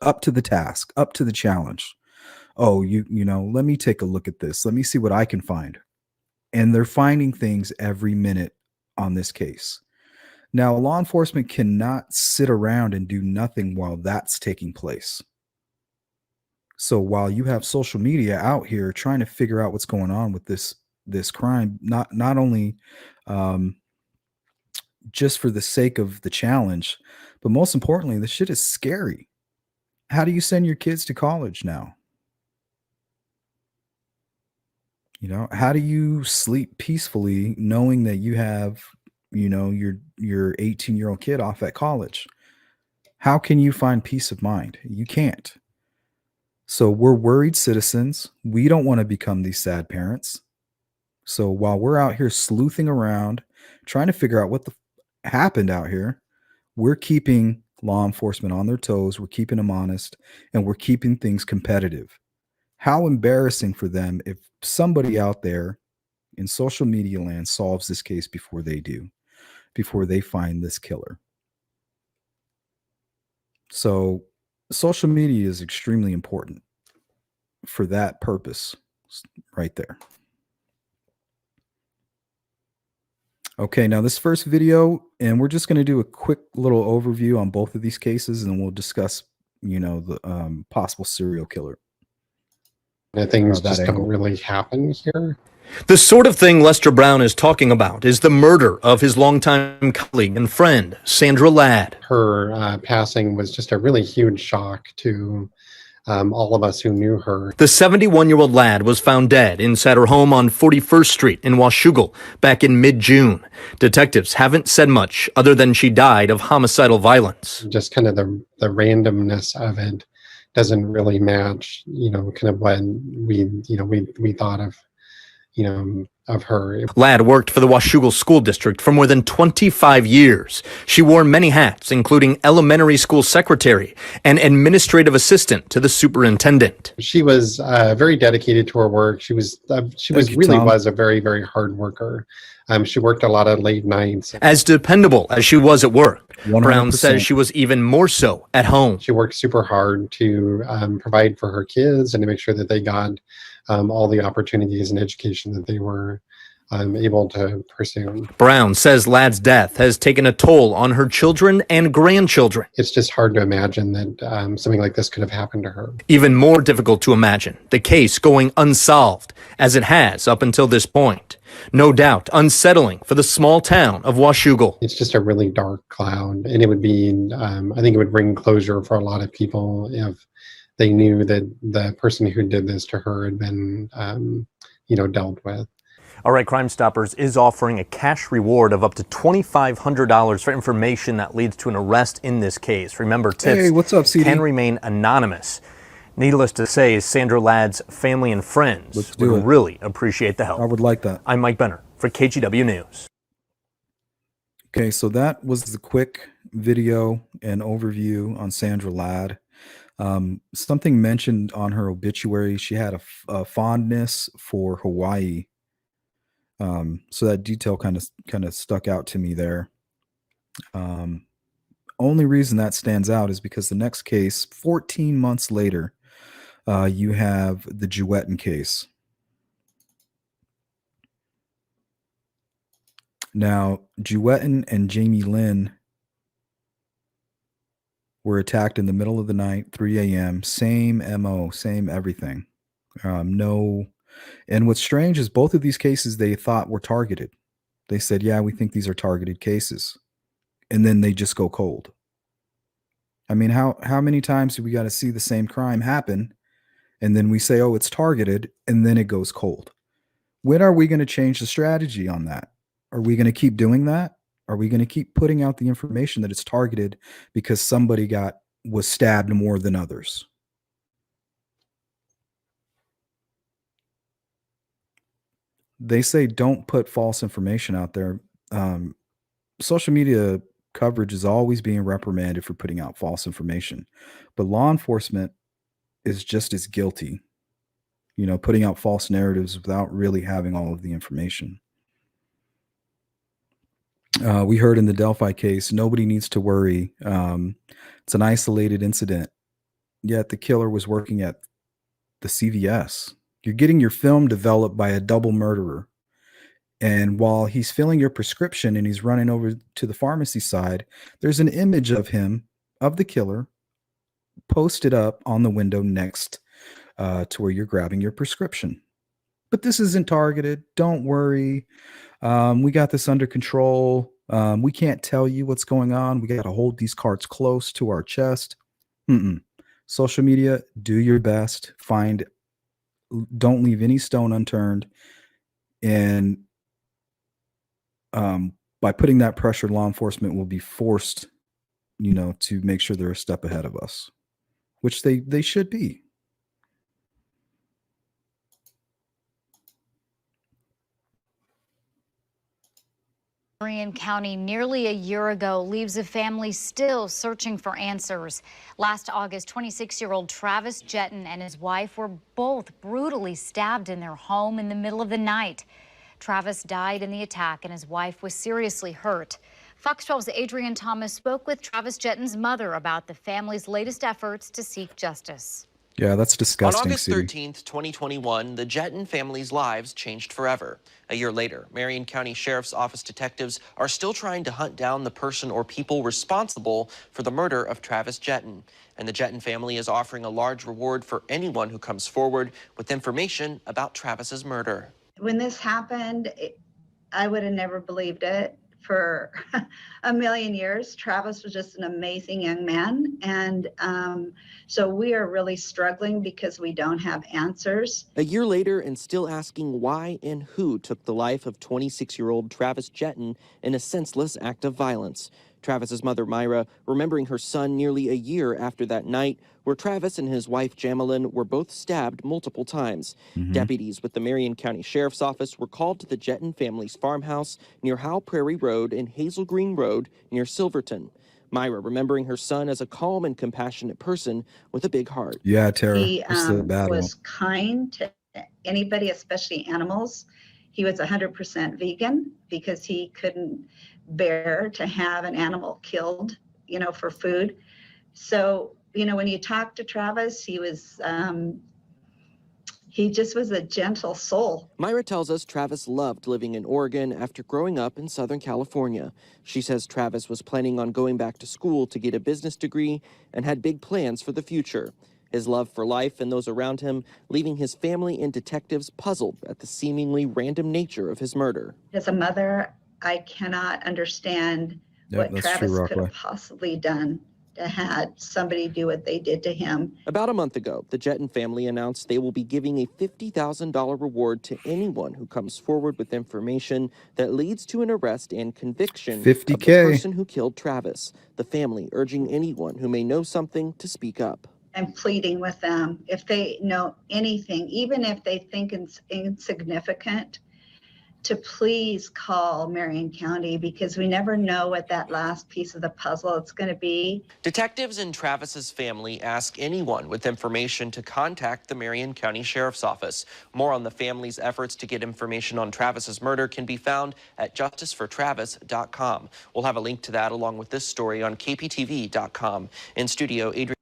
up to the task, up to the challenge. Oh, let me take a look at this. Let me see what I can find. And they're finding things every minute on this case. Now, law enforcement cannot sit around and do nothing while that's taking place. So while you have social media out here trying to figure out what's going on with this crime, not only just for the sake of the challenge, but most importantly, this shit is scary. How do you send your kids to college now? You know, how do you sleep peacefully knowing that you have, you know, your 18-year-old kid off at college? How can you find peace of mind? You can't. So we're worried citizens. We don't want to become these sad parents. So while we're out here sleuthing around, trying to figure out what the happened out here, we're keeping law enforcement on their toes. We're keeping them honest, and we're keeping things competitive. How embarrassing for them if somebody out there in social media land solves this case before they do, before they find this killer. So social media is extremely important for that purpose right there. Okay, now this first video, and we're just going to do a quick little overview on both of these cases, and we'll discuss, you know, the possible serial killer. Things just don't really happen here. The sort of thing Lester Brown is talking about is the murder of his longtime colleague and friend, Sandra Ladd. Her passing was just a really huge shock to all of us who knew her. The 71-year-old Ladd was found dead inside her home on 41st Street in Washougal back in mid-June. Detectives haven't said much other than she died of homicidal violence. Just kind of the randomness of it doesn't really match, you know, kind of when we thought of, you know, of her. Ladd worked for the Washougal School District for more than 25 years. She wore many hats, including elementary school secretary and administrative assistant to the superintendent. She was very dedicated to her work. She was a very, very hard worker. She worked a lot of late nights. As dependable as she was at work, 100%. Brown says she was even more so at home. She worked super hard to provide for her kids and to make sure that they got all the opportunities and education that they were able to pursue. Brown says Ladd's death has taken a toll on her children and grandchildren. It's just hard to imagine that something like this could have happened to her. Even more difficult to imagine, the case going unsolved, as it has up until this point. No doubt unsettling for the small town of Washougal. It's just a really dark cloud, and it would be, I think it would bring closure for a lot of people if they knew that the person who did this to her had been, dealt with. All right, Crime Stoppers is offering a cash reward of up to $2,500 for information that leads to an arrest in this case. Remember, tips can remain anonymous. Needless to say, Sandra Ladd's family and friends would really appreciate the help. I would like that. I'm Mike Benner for KGW News. Okay, so that was the quick video and overview on Sandra Ladd. Something mentioned on her obituary, she had a fondness for Hawaii. So that detail kind of stuck out to me there. Only reason that stands out is because the next case, 14 months later, you have the Juetten case. Now, Juetten and Jamie Lynn were attacked in the middle of the night, 3 a.m., same MO, same everything. And what's strange is both of these cases they thought were targeted. They said, yeah, we think these are targeted cases. And then they just go cold. I mean, how many times do we got to see the same crime happen? And then we say, oh, it's targeted. And then it goes cold. When are we going to change the strategy on that? Are we going to keep doing that? Are we going to keep putting out the information that it's targeted because somebody was stabbed more than others? They say don't put false information out there. Social media coverage is always being reprimanded for putting out false information, but law enforcement is just as guilty, putting out false narratives without really having all of the information. We heard in the Delphi case, nobody needs to worry. It's an isolated incident, yet the killer was working at the CVS. You're getting your film developed by a double murderer. And while he's filling your prescription and he's running over to the pharmacy side, there's an image of him, of the killer, posted up on the window next to where you're grabbing your prescription. But this isn't targeted. Don't worry. We got this under control. We can't tell you what's going on. We got to hold these cards close to our chest. Social media, do your best. Don't leave any stone unturned. And by putting that pressure, law enforcement will be forced, to make sure they're a step ahead of us, which they should be. Marion County nearly a year ago leaves a family still searching for answers. Last August, 26-year-old Travis Juetten and his wife were both brutally stabbed in their home in the middle of the night. Travis died in the attack and his wife was seriously hurt. Fox 12's Adrian Thomas spoke with Travis Juetten's mother about the family's latest efforts to seek justice. Yeah, that's disgusting. On August 13th, 2021, the Juetten family's lives changed forever. A year later, Marion County Sheriff's Office detectives are still trying to hunt down the person or people responsible for the murder of Travis Juetten. And the Juetten family is offering a large reward for anyone who comes forward with information about Travis's murder. When this happened, I would have never believed it for a million years. Travis was just an amazing young man. And so we are really struggling because we don't have answers. A year later, and still asking why and who took the life of 26-year-old Travis Juetten in a senseless act of violence. Travis's mother, Myra, remembering her son nearly a year after that night where Travis and his wife, Jamelyn, were both stabbed multiple times. Deputies with the Marion County Sheriff's Office were called to the Juetten family's farmhouse near Howell Prairie Road and Hazel Green Road near Silverton. Myra remembering her son as a calm and compassionate person with a big heart. Yeah, Tara, He was kind to anybody, especially animals. He was 100% vegan because he couldn't bear to have an animal killed, for food. So, when you talk to Travis, he just was a gentle soul. Myra tells us Travis loved living in Oregon after growing up in Southern California. She says Travis was planning on going back to school to get a business degree and had big plans for the future. His love for life and those around him, leaving his family and detectives puzzled at the seemingly random nature of his murder. As a mother, I cannot understand what Travis could have possibly done to had somebody do what they did to him. About a month ago, the Juetten family announced they will be giving a $50,000 reward to anyone who comes forward with information that leads to an arrest and conviction of the person who killed Travis. The family urging anyone who may know something to speak up. I'm pleading with them, if they know anything, even if they think it's insignificant, to please call Marion County, because we never know what that last piece of the puzzle is going to be. Detectives and Travis's family ask anyone with information to contact the Marion County Sheriff's Office. More on the family's efforts to get information on Travis's murder can be found at justicefortravis.com. We'll have a link to that along with this story on kptv.com. In studio, Adrian.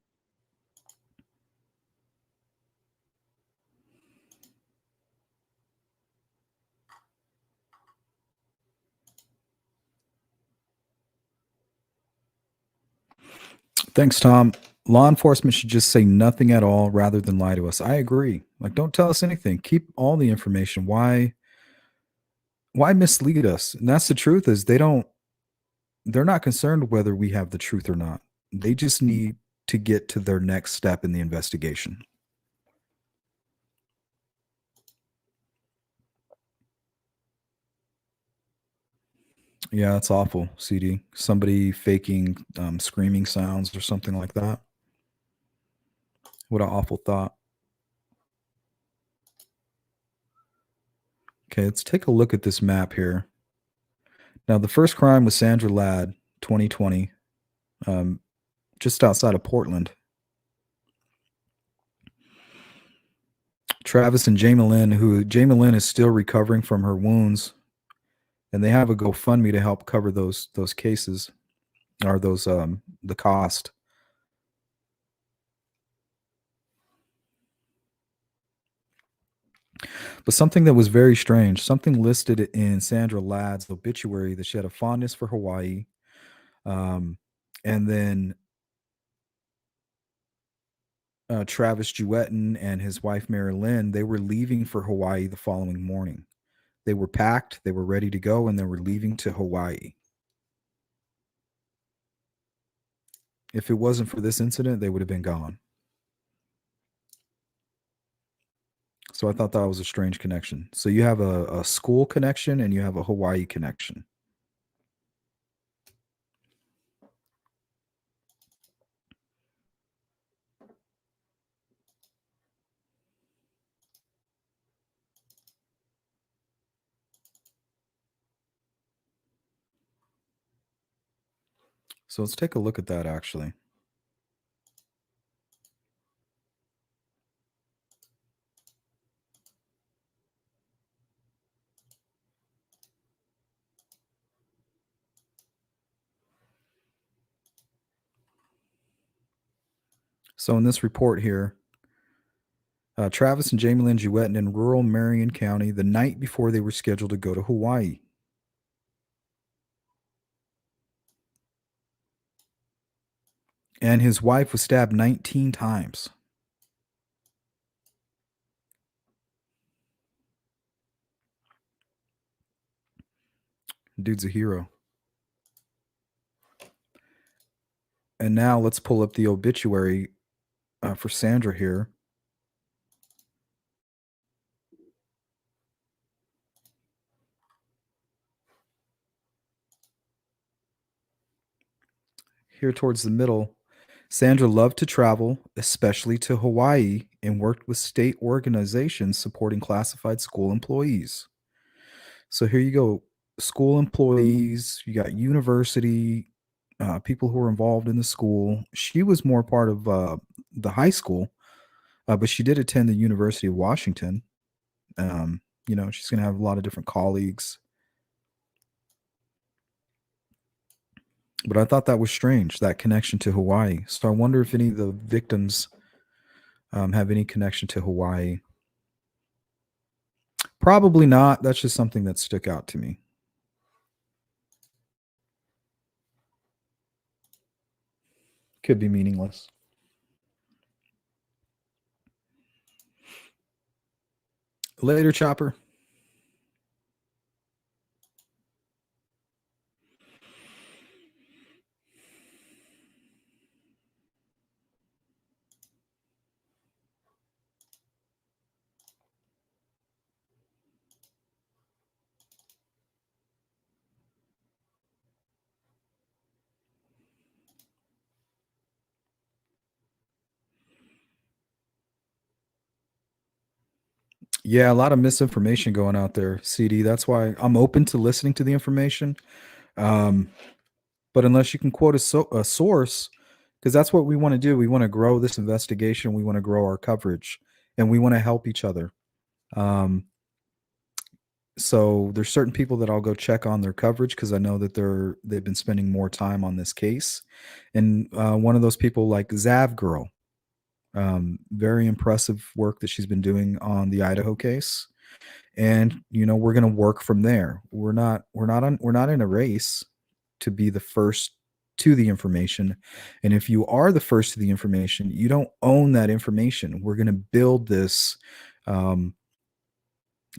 Thanks, Tom. Law enforcement should just say nothing at all rather than lie to us. I agree. Don't tell us anything. Keep all the information. Why mislead us? And that's the truth, is they're not concerned whether we have the truth or not. They just need to get to their next step in the investigation. Yeah, that's awful, CD. Somebody faking screaming sounds or something like that. What an awful thought. Okay, let's take a look at this map here. Now, the first crime was Sandra Ladd, 2020, just outside of Portland. Travis and Jamelyn is still recovering from her wounds. And they have a GoFundMe to help cover those cases, or the cost. But something that was very strange, something listed in Sandra Ladd's obituary, that she had a fondness for Hawaii, and then Travis Juetten and his wife Mary Lynn, they were leaving for Hawaii the following morning. They were packed, they were ready to go, and they were leaving to Hawaii. If it wasn't for this incident, they would have been gone. So I thought that was a strange connection. So you have a school connection and you have a Hawaii connection. So let's take a look at that actually. So in this report here, Travis and Jamie Lynn Juetten in rural Marion County the night before they were scheduled to go to Hawaii. And his wife was stabbed 19 times. Dude's a hero. And now let's pull up the obituary for Sandra here. Here towards the middle, Sandra loved to travel, especially to Hawaii, and worked with state organizations supporting classified school employees. So here you go, school employees, you got university, people who were involved in the school. She was more part of the high school, but she did attend the University of Washington. You know, she's going to have a lot of different colleagues. But I thought that was strange, that connection to Hawaii. So I wonder if any of the victims have any connection to Hawaii. Probably not. That's just something that stuck out to me. Could be meaningless. Later, Chopper. Yeah, a lot of misinformation going out there, CD. That's why I'm open to listening to the information. But unless you can quote a source, because that's what we want to do. We want to grow this investigation. We want to grow our coverage, and we want to help each other. So there's certain people that I'll go check on their coverage because I know that they've been spending more time on this case. And one of those people, like Zav Girl, very impressive work that she's been doing on the Idaho case. And you know, we're going to work from there. We're not in a race to be the first to the information. And if you are the first to the information, you don't own that information. We're going to build this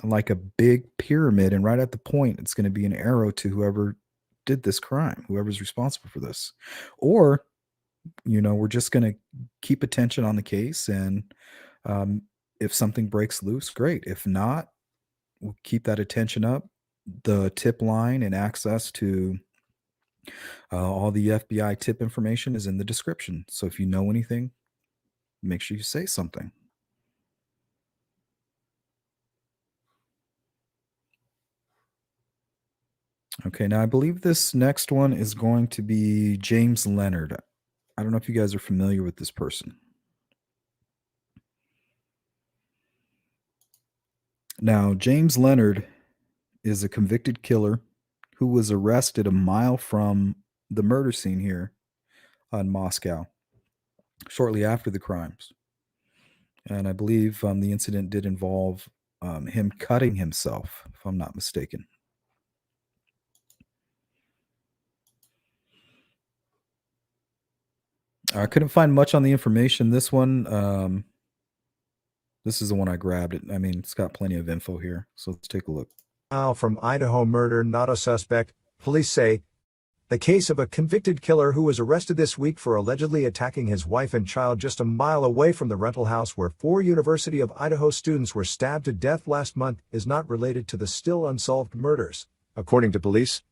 like a big pyramid, and right at the point, it's going to be an arrow to whoever did this crime, whoever's responsible for this. Or, you know, we're just going to keep attention on the case, and if something breaks loose, great. If not, we'll keep that attention up. The tip line and access to all the FBI tip information is in the description. So if you know anything, make sure you say something. Okay, now I believe this next one is going to be James Leonard. I don't know if you guys are familiar with this person. Now, James Leonard is a convicted killer who was arrested a mile from the murder scene here in Moscow shortly after the crimes. And I believe the incident did involve him cutting himself, if I'm not mistaken. I couldn't find much on the information. This one, this is the one I grabbed. I mean, it's got plenty of info here. So let's take a look. From Idaho Murder, not a suspect. Police say the case of a convicted killer who was arrested this week for allegedly attacking his wife and child just a mile away from the rental house where 4 University of Idaho students were stabbed to death last month is not related to the still unsolved murders, according to police.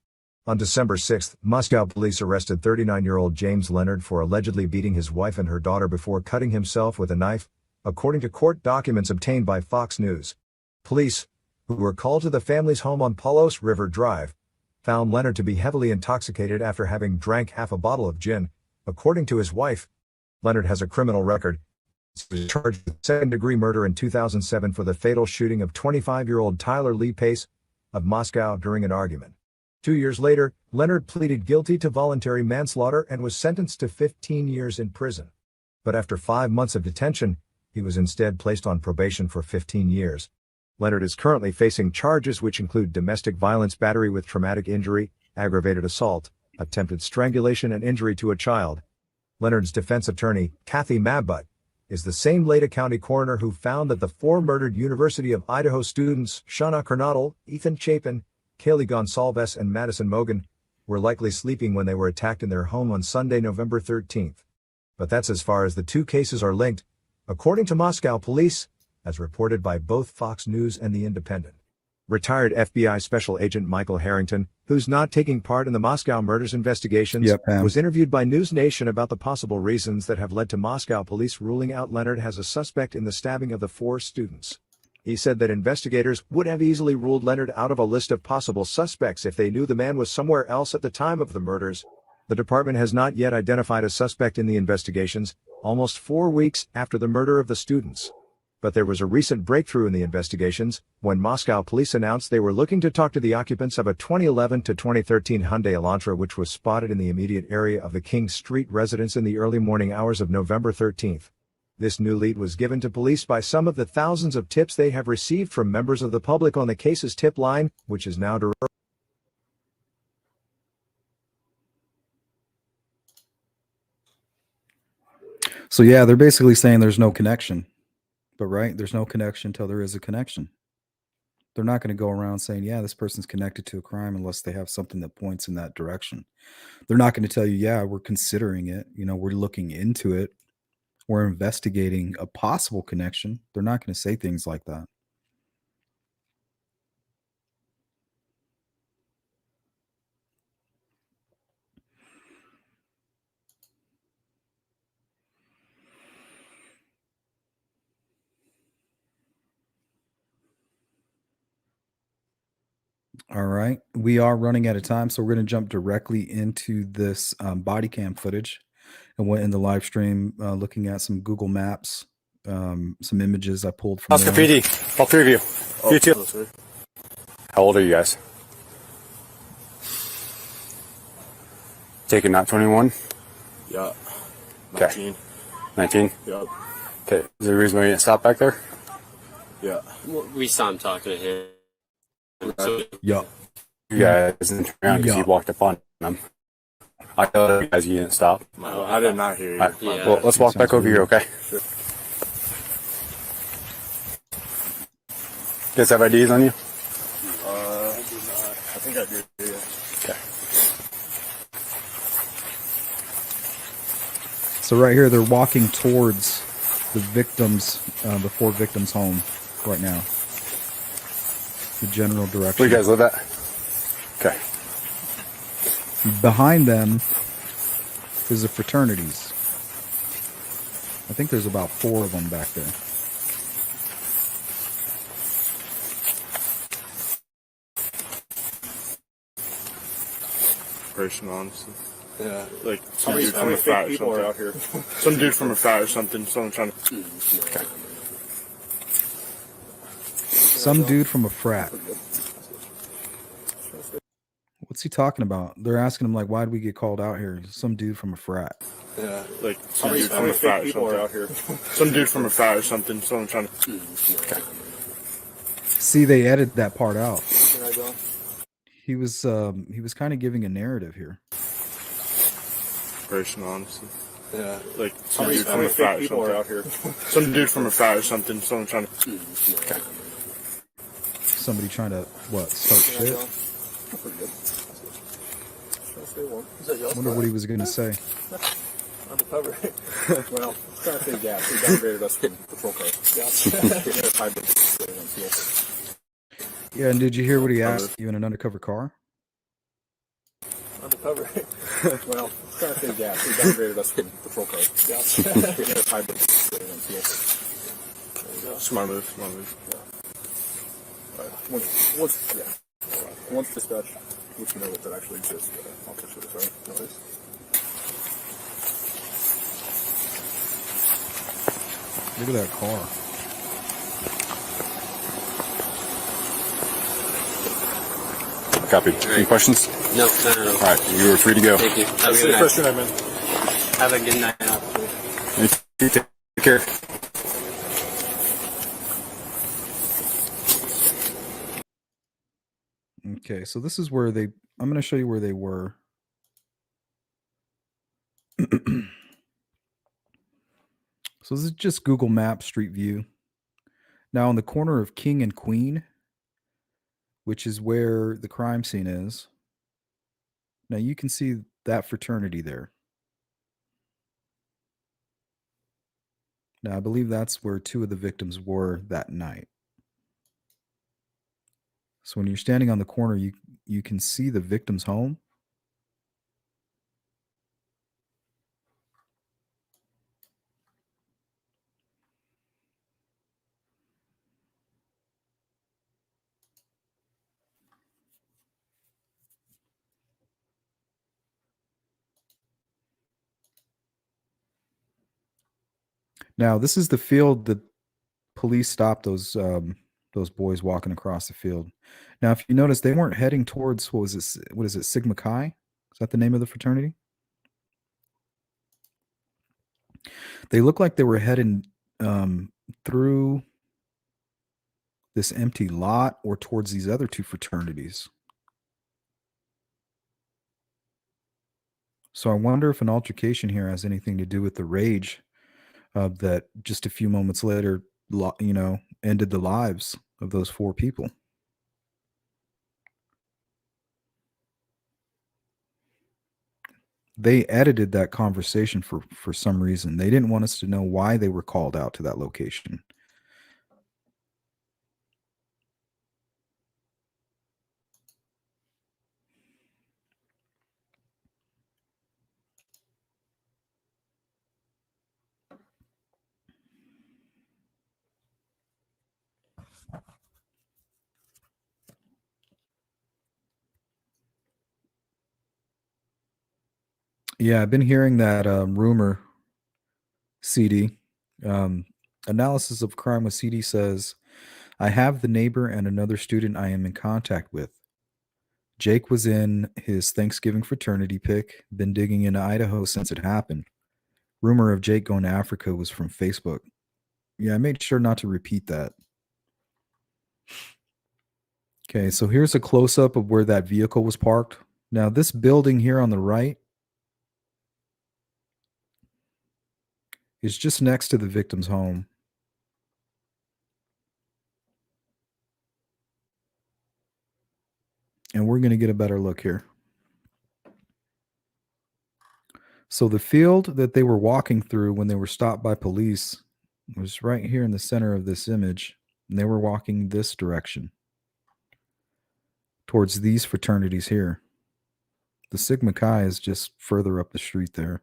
On December 6th, Moscow police arrested 39-year-old James Leonard for allegedly beating his wife and her daughter before cutting himself with a knife, according to court documents obtained by Fox News. Police, who were called to the family's home on Palos River Drive, found Leonard to be heavily intoxicated after having drank half a bottle of gin. According to his wife, Leonard has a criminal record. He was charged with second-degree murder in 2007 for the fatal shooting of 25-year-old Tyler Lee Pace of Moscow during an argument. 2 years later, Leonard pleaded guilty to voluntary manslaughter and was sentenced to 15 years in prison. But after 5 months of detention, he was instead placed on probation for 15 years. Leonard is currently facing charges which include domestic violence, battery with traumatic injury, aggravated assault, attempted strangulation and injury to a child. Leonard's defense attorney, Kathy Mabbutt, is the same Lada County coroner who found that the 4 murdered University of Idaho students, Shauna Kernodle, Ethan Chapin, Kaylee Gonsalves and Madison Mogan, were likely sleeping when they were attacked in their home on Sunday, November 13th. But that's as far as the 2 cases are linked, according to Moscow police, as reported by both Fox News and The Independent. Retired FBI Special Agent Michael Harrington, who's not taking part in the Moscow murders investigations, was interviewed by News Nation about the possible reasons that have led to Moscow police ruling out Leonard as a suspect in the stabbing of the 4 students. He said that investigators would have easily ruled Leonard out of a list of possible suspects if they knew the man was somewhere else at the time of the murders. The department has not yet identified a suspect in the investigations, almost 4 weeks after the murder of the students. But there was a recent breakthrough in the investigations when Moscow police announced they were looking to talk to the occupants of a 2011 to 2013 Hyundai Elantra which was spotted in the immediate area of the King Street residence in the early morning hours of November 13th. This new lead was given to police by some of the thousands of tips they have received from members of the public on the case's tip line, which is now direct. So yeah, they're basically saying there's no connection. But right, there's no connection until there is a connection. They're not going to go around saying, yeah, this person's connected to a crime unless they have something that points in that direction. They're not going to tell you, yeah, we're considering it. You know, we're looking into it. We're investigating a possible connection. They're not going to say things like that. All right. We are running out of time, so we're going to jump directly into this body cam footage. And went in the live stream looking at some Google Maps, some images I pulled from Oscar PD, all 3 of you. You too. How old are you guys? Taking not 21? Yeah. Okay. 19? Yep. Okay. Is there a reason why you didn't stop back there? Yeah. Well, we saw him talking to him. So, yeah. You guys didn't turn around because you walked up on them. I told you guys you didn't stop. No, I did not hear you. Right. Yeah. Well, let's walk back over here, okay? Sure. You guys have IDs on you? I do not. I think I do. Yeah. Okay. So right here, they're walking towards the victims, the 4 victims' home right now. The general direction. Where you guys live at? Okay. Behind them is the fraternities. I think there's about 4 of them back there. Person, honestly. Yeah, like some dude from a frat or something out here. Some dude from a frat or something. Someone trying to. Okay. Some dude from a frat. What's he talking about? They're asking him, like, why did we get called out here? Some dude from a frat. Yeah, like some dude from a frat or something out here. Some dude from a frat or something. Someone trying to. Okay. See, they edited that part out. He was kind of giving a narrative here. Person, honestly. Yeah, like some dude from a frat or something. Out here. Some dude from a frat or something. Someone trying to. Okay. Somebody trying to what? Start shit. Pretty good. Wonder what he was gonna say. Undercover. Well, trying to save gas. He downgraded us from patrol cars. Yeah, and did you hear what he asked you in an undercover car? Undercover. Well, trying to save gas. He downgraded us from patrol cars. Smart move. Smart move. Yeah. Once dispatch, which you know that actually exists, I'll catch it. Sorry. No worries. Look at that car. Copy. Any questions? No. All right, you are free to go. Thank you. Have a good night. Have a good night, officer. Take care. Okay, so this is where I'm going to show you where they were. So this is just Google Maps Street View. Now on the corner of King and Queen, which is where the crime scene is. Now you can see that fraternity there. Now I believe that's where two of the victims were that night. So when you're standing on the corner, you can see the victim's home. Now, this is the field that police stopped those boys walking across the field. Now, if you notice, they weren't heading towards what is it, Sigma Chi? Is that the name of the fraternity? They look like they were heading through this empty lot or towards these other two fraternities. So I wonder if an altercation here has anything to do with the rage that just a few moments later, ended the lives of those four people. They edited that conversation for some reason. They didn't want us to know why they were called out to that location. Yeah, I've been hearing that rumor. CD. Analysis of crime with CD says, I have the neighbor and another student I am in contact with. Jake was in his Thanksgiving fraternity pick, been digging into Idaho since it happened. Rumor of Jake going to Africa was from Facebook. Yeah, I made sure not to repeat that. Okay, so here's a close-up of where that vehicle was parked. Now, this building here on the right is just next to the victim's home. And we're going to get a better look here. So the field that they were walking through when they were stopped by police was right here in the center of this image. And they were walking this direction towards these fraternities here. The Sigma Chi is just further up the street there.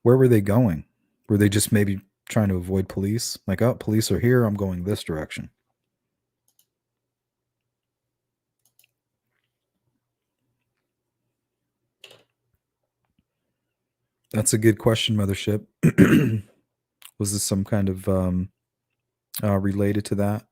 Where were they going? Were they just maybe trying to avoid police? Like, oh, police are here, I'm going this direction. That's a good question, Mothership. Was this some kind of related to that?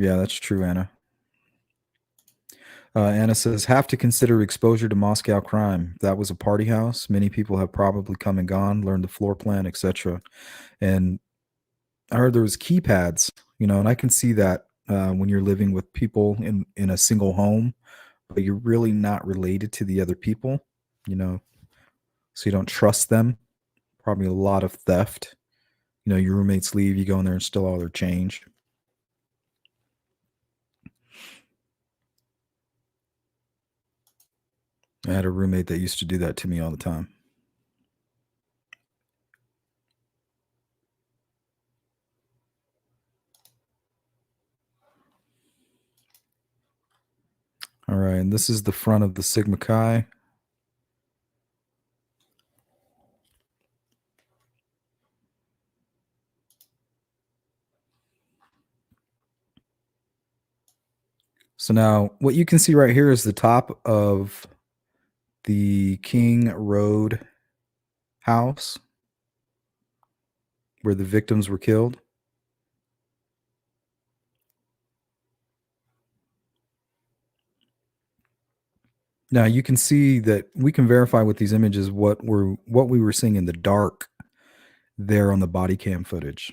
Yeah, that's true, Anna. Anna says, have to consider exposure to Moscow crime. That was a party house. Many people have probably come and gone, learned the floor plan, etc. And I heard there was keypads, and I can see that when you're living with people in a single home, but you're really not related to the other people, so you don't trust them. Probably a lot of theft. Your roommates leave, you go in there and steal all their change. I had a roommate that used to do that to me all the time. All right, and this is the front of the Sigma Chi. So now what you can see right here is the top of the King Road house where the victims were killed. Now you can see that we can verify with these images what we were seeing in the dark there on the body cam footage.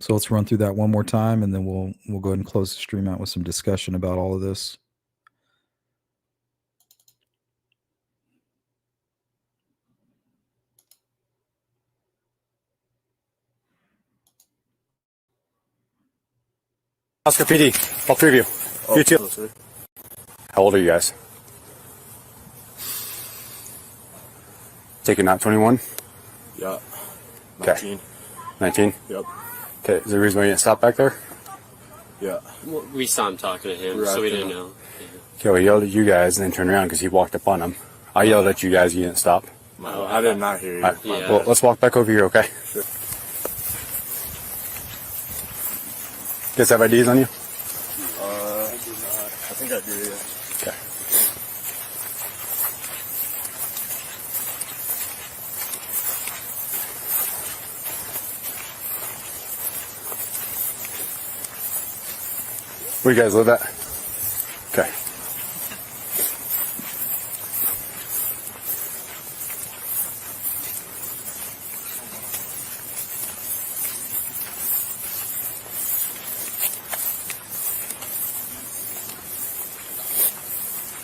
So let's run through that one more time, and then we'll go ahead and close the stream out with some discussion about all of this. Oscar PD, all three of you. Oh, You two. How old are you guys? Taking out 21? Yeah. Okay. 19. 19? Yep. Okay, is there a reason why you didn't stop back there? Yeah. Well, we saw him talking to him, so we didn't know. Okay, we yelled at you guys and then turned around because he walked up on him. I yelled at you guys, you didn't stop. No, I did not hear you. All right, well, let's walk back over here, okay? Sure. You guys have IDs on you? I do not. I think I do, yeah. Okay. Where you guys live at? Okay.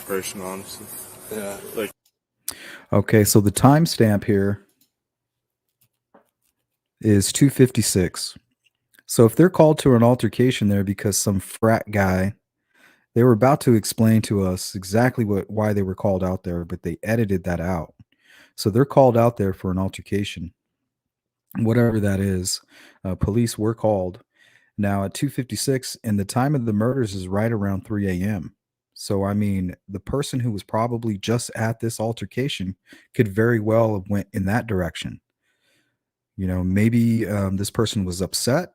Person, honestly. Yeah, like. Okay, so the timestamp here is 2:56. So if they're called to an altercation there because some frat guy, they were about to explain to us exactly why they were called out there, but they edited that out. So they're called out there for an altercation, whatever that is. Police were called. Now at 2:56, and the time of the murders is right around 3 a.m. So I mean, the person who was probably just at this altercation could very well have went in that direction. Maybe this person was upset.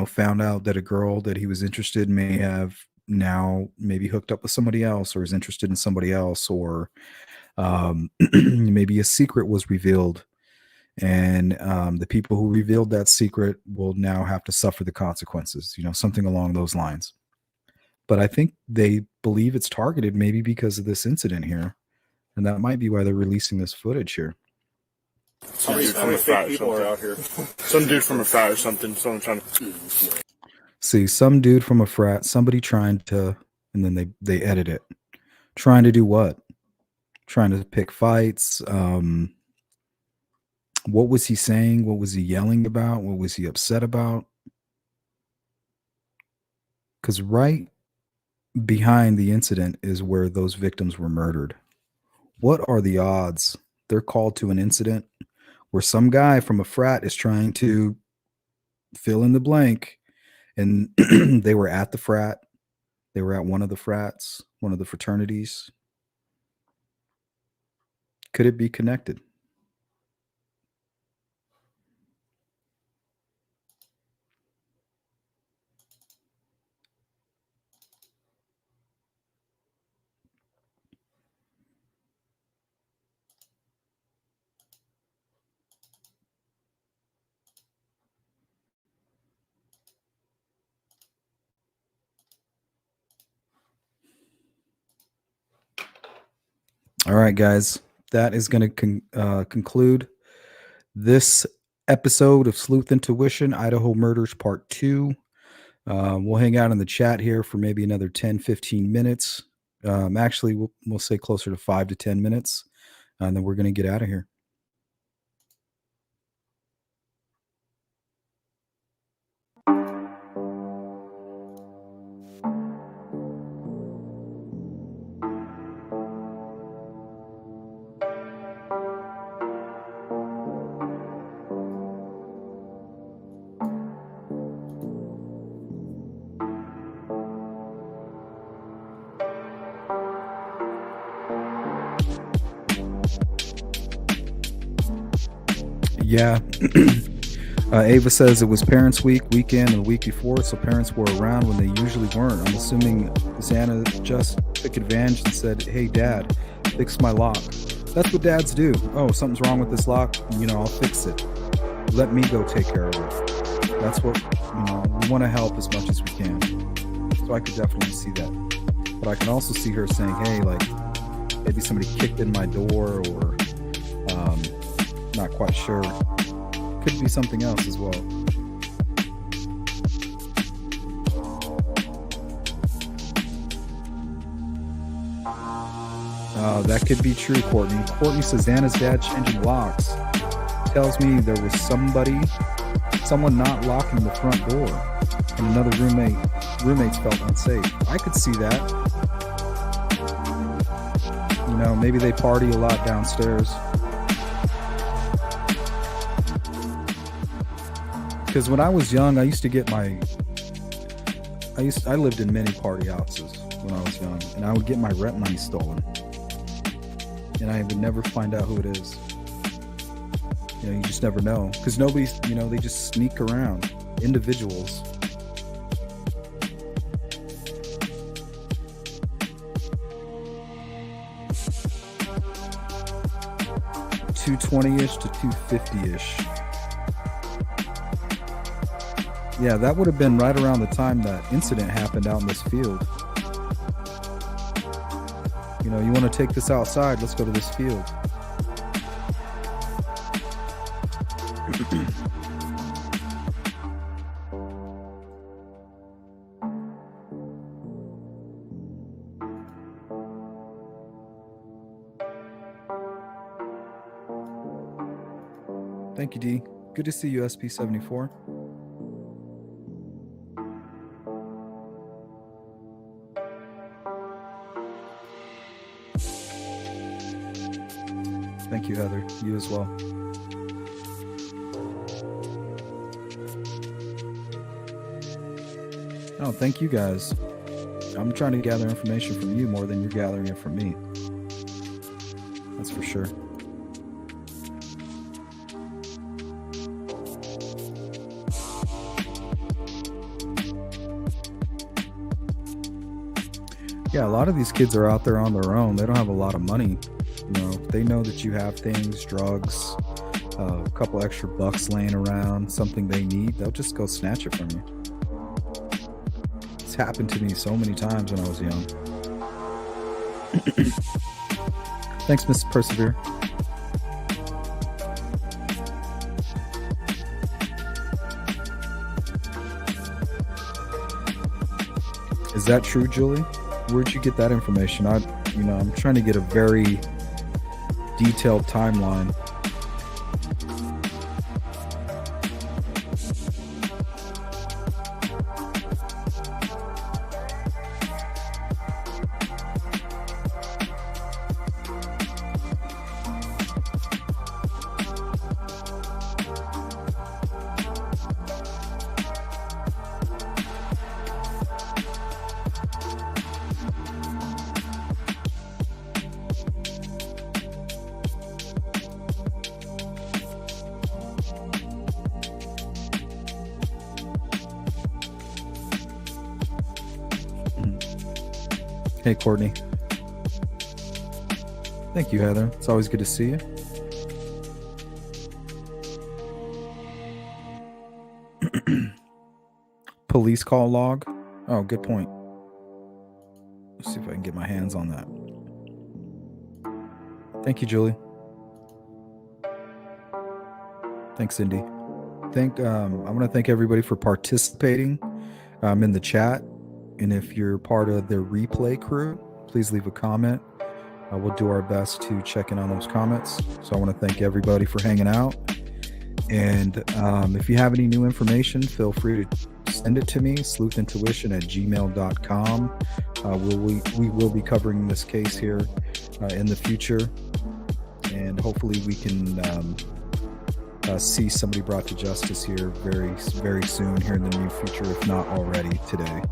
Found out that a girl that he was interested in may have now maybe hooked up with somebody else, or is interested in somebody else, or maybe a secret was revealed, and the people who revealed that secret will now have to suffer the consequences, something along those lines. But I think they believe it's targeted maybe because of this incident here, and that might be why they're releasing this footage here. Some dude from a frat people are out here. Some dude from a frat or something. Someone trying to. See, some dude from a frat, somebody trying to, and then they edit it. Trying to do what? Trying to pick fights. What was he saying? What was he yelling about? What was he upset about? Because right behind the incident is where those victims were murdered. What are the odds they're called to an incident where some guy from a frat is trying to fill in the blank, and they were at the frat, they were at one of the frats, one of the fraternities? Could it be connected? All right, guys, that is going to conclude this episode of Sleuth Intuition, Idaho Murders Part 2. We'll hang out in the chat here for maybe another 10-15 minutes. Actually, we'll say closer to 5 to 10 minutes, and then we're going to get out of here. Yeah. Ava says it was parents' weekend, and the week before, so parents were around when they usually weren't. I'm assuming Xana just took advantage and said, "Hey, Dad, fix my lock." That's what dads do. "Oh, something's wrong with this lock. I'll fix it. Let me go take care of it." That's what, we want to help as much as we can. So I could definitely see that. But I can also see her saying, "Hey, like, maybe somebody kicked in my door," or not quite sure. Could be something else as well. That could be true, Courtney. Courtney says Xana's dad changing locks. Tells me there was someone not locking the front door, and another roommates felt unsafe. I could see that. Maybe they party a lot downstairs. Because when I was young, I used to get I lived in many party houses when I was young, and I would get my rent money stolen, and I would never find out who it is. You just never know, because nobody's, they just sneak around, individuals. $220-ish to $250-ish. Yeah, that would have been right around the time that incident happened out in this field. You want to take this outside, let's go to this field. Thank you, D. Good to see you, SP74. Thank you, Heather. You as well. Oh, thank you guys. I'm trying to gather information from you more than you're gathering it from me. That's for sure. Yeah, a lot of these kids are out there on their own. They don't have a lot of money. They know that you have things, drugs, a couple extra bucks laying around, something they need, they'll just go snatch it from you. It's happened to me so many times when I was young. Thanks, Miss Persevere. Is that true, Julie? Where'd you get that information? I'm trying to get a very detailed timeline. Hey, Courtney. Thank you, Heather. It's always good to see you. Police call log. Oh, good point. Let's see if I can get my hands on that. Thank you, Julie. Thanks, Cindy. I want to thank everybody for participating in the chat. And if you're part of the replay crew, please leave a comment. We'll do our best to check in on those comments. So I want to thank everybody for hanging out. And if you have any new information, feel free to send it to me, sleuthintuition@gmail.com. We will be covering this case here in the future. And hopefully we can see somebody brought to justice here very, very soon here in the near future, if not already today.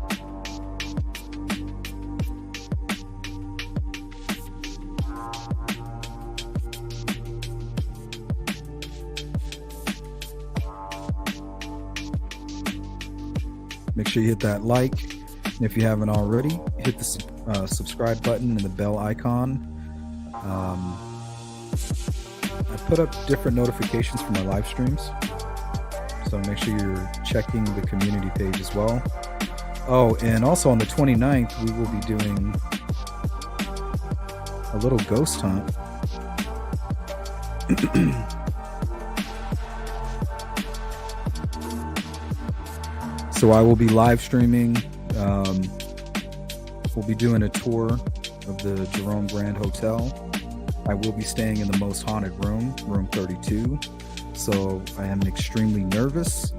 Make sure you hit that like, and if you haven't already, hit the subscribe button and the bell icon. I put up different notifications for my live streams, so make sure you're checking the community page as well. Oh, and also on the 29th, we will be doing a little ghost hunt. So I will be live streaming. We'll be doing a tour of the Jerome Grand Hotel. I will be staying in the most haunted room, room 32. So I am extremely nervous.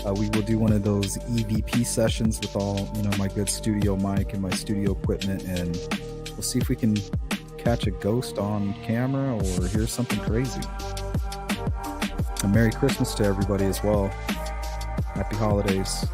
We will do one of those EVP sessions with all, my good studio mic and my studio equipment, and we'll see if we can catch a ghost on camera or hear something crazy. And Merry Christmas to everybody as well. Happy holidays.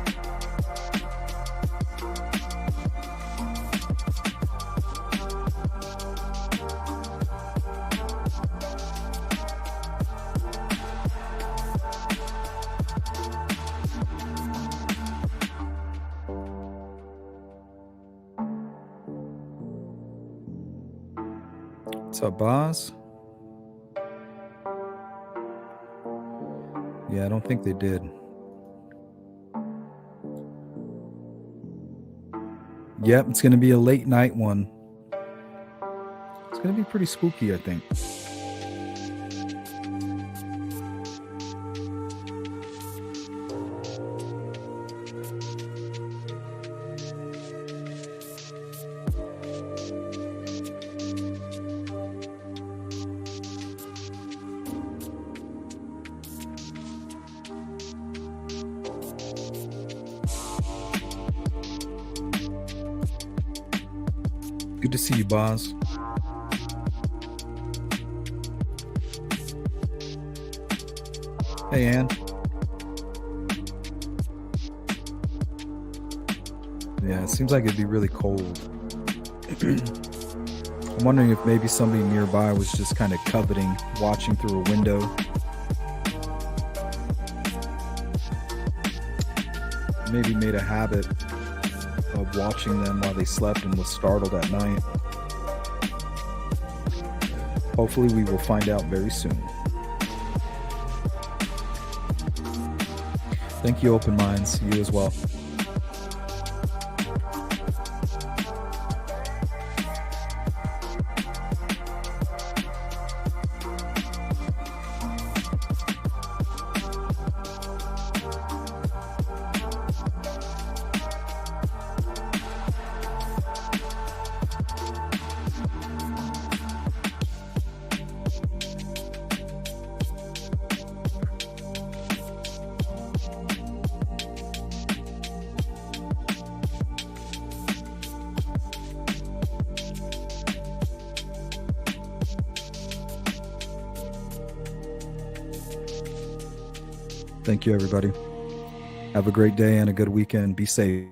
What's up, Boz? Yeah, I don't think they did. Yep, it's going to be a late night one. It's going to be pretty spooky, I think. Good to see you, Boz. Hey, Ann. Yeah, it seems like it'd be really cold. I'm wondering if maybe somebody nearby was just kind of coveting, watching through a window. Maybe made a habit of watching them while they slept and was startled at night. Hopefully we will find out very soon. Thank you, Open Minds. You as well. Thank you, everybody. Have a great day and a good weekend. Be safe.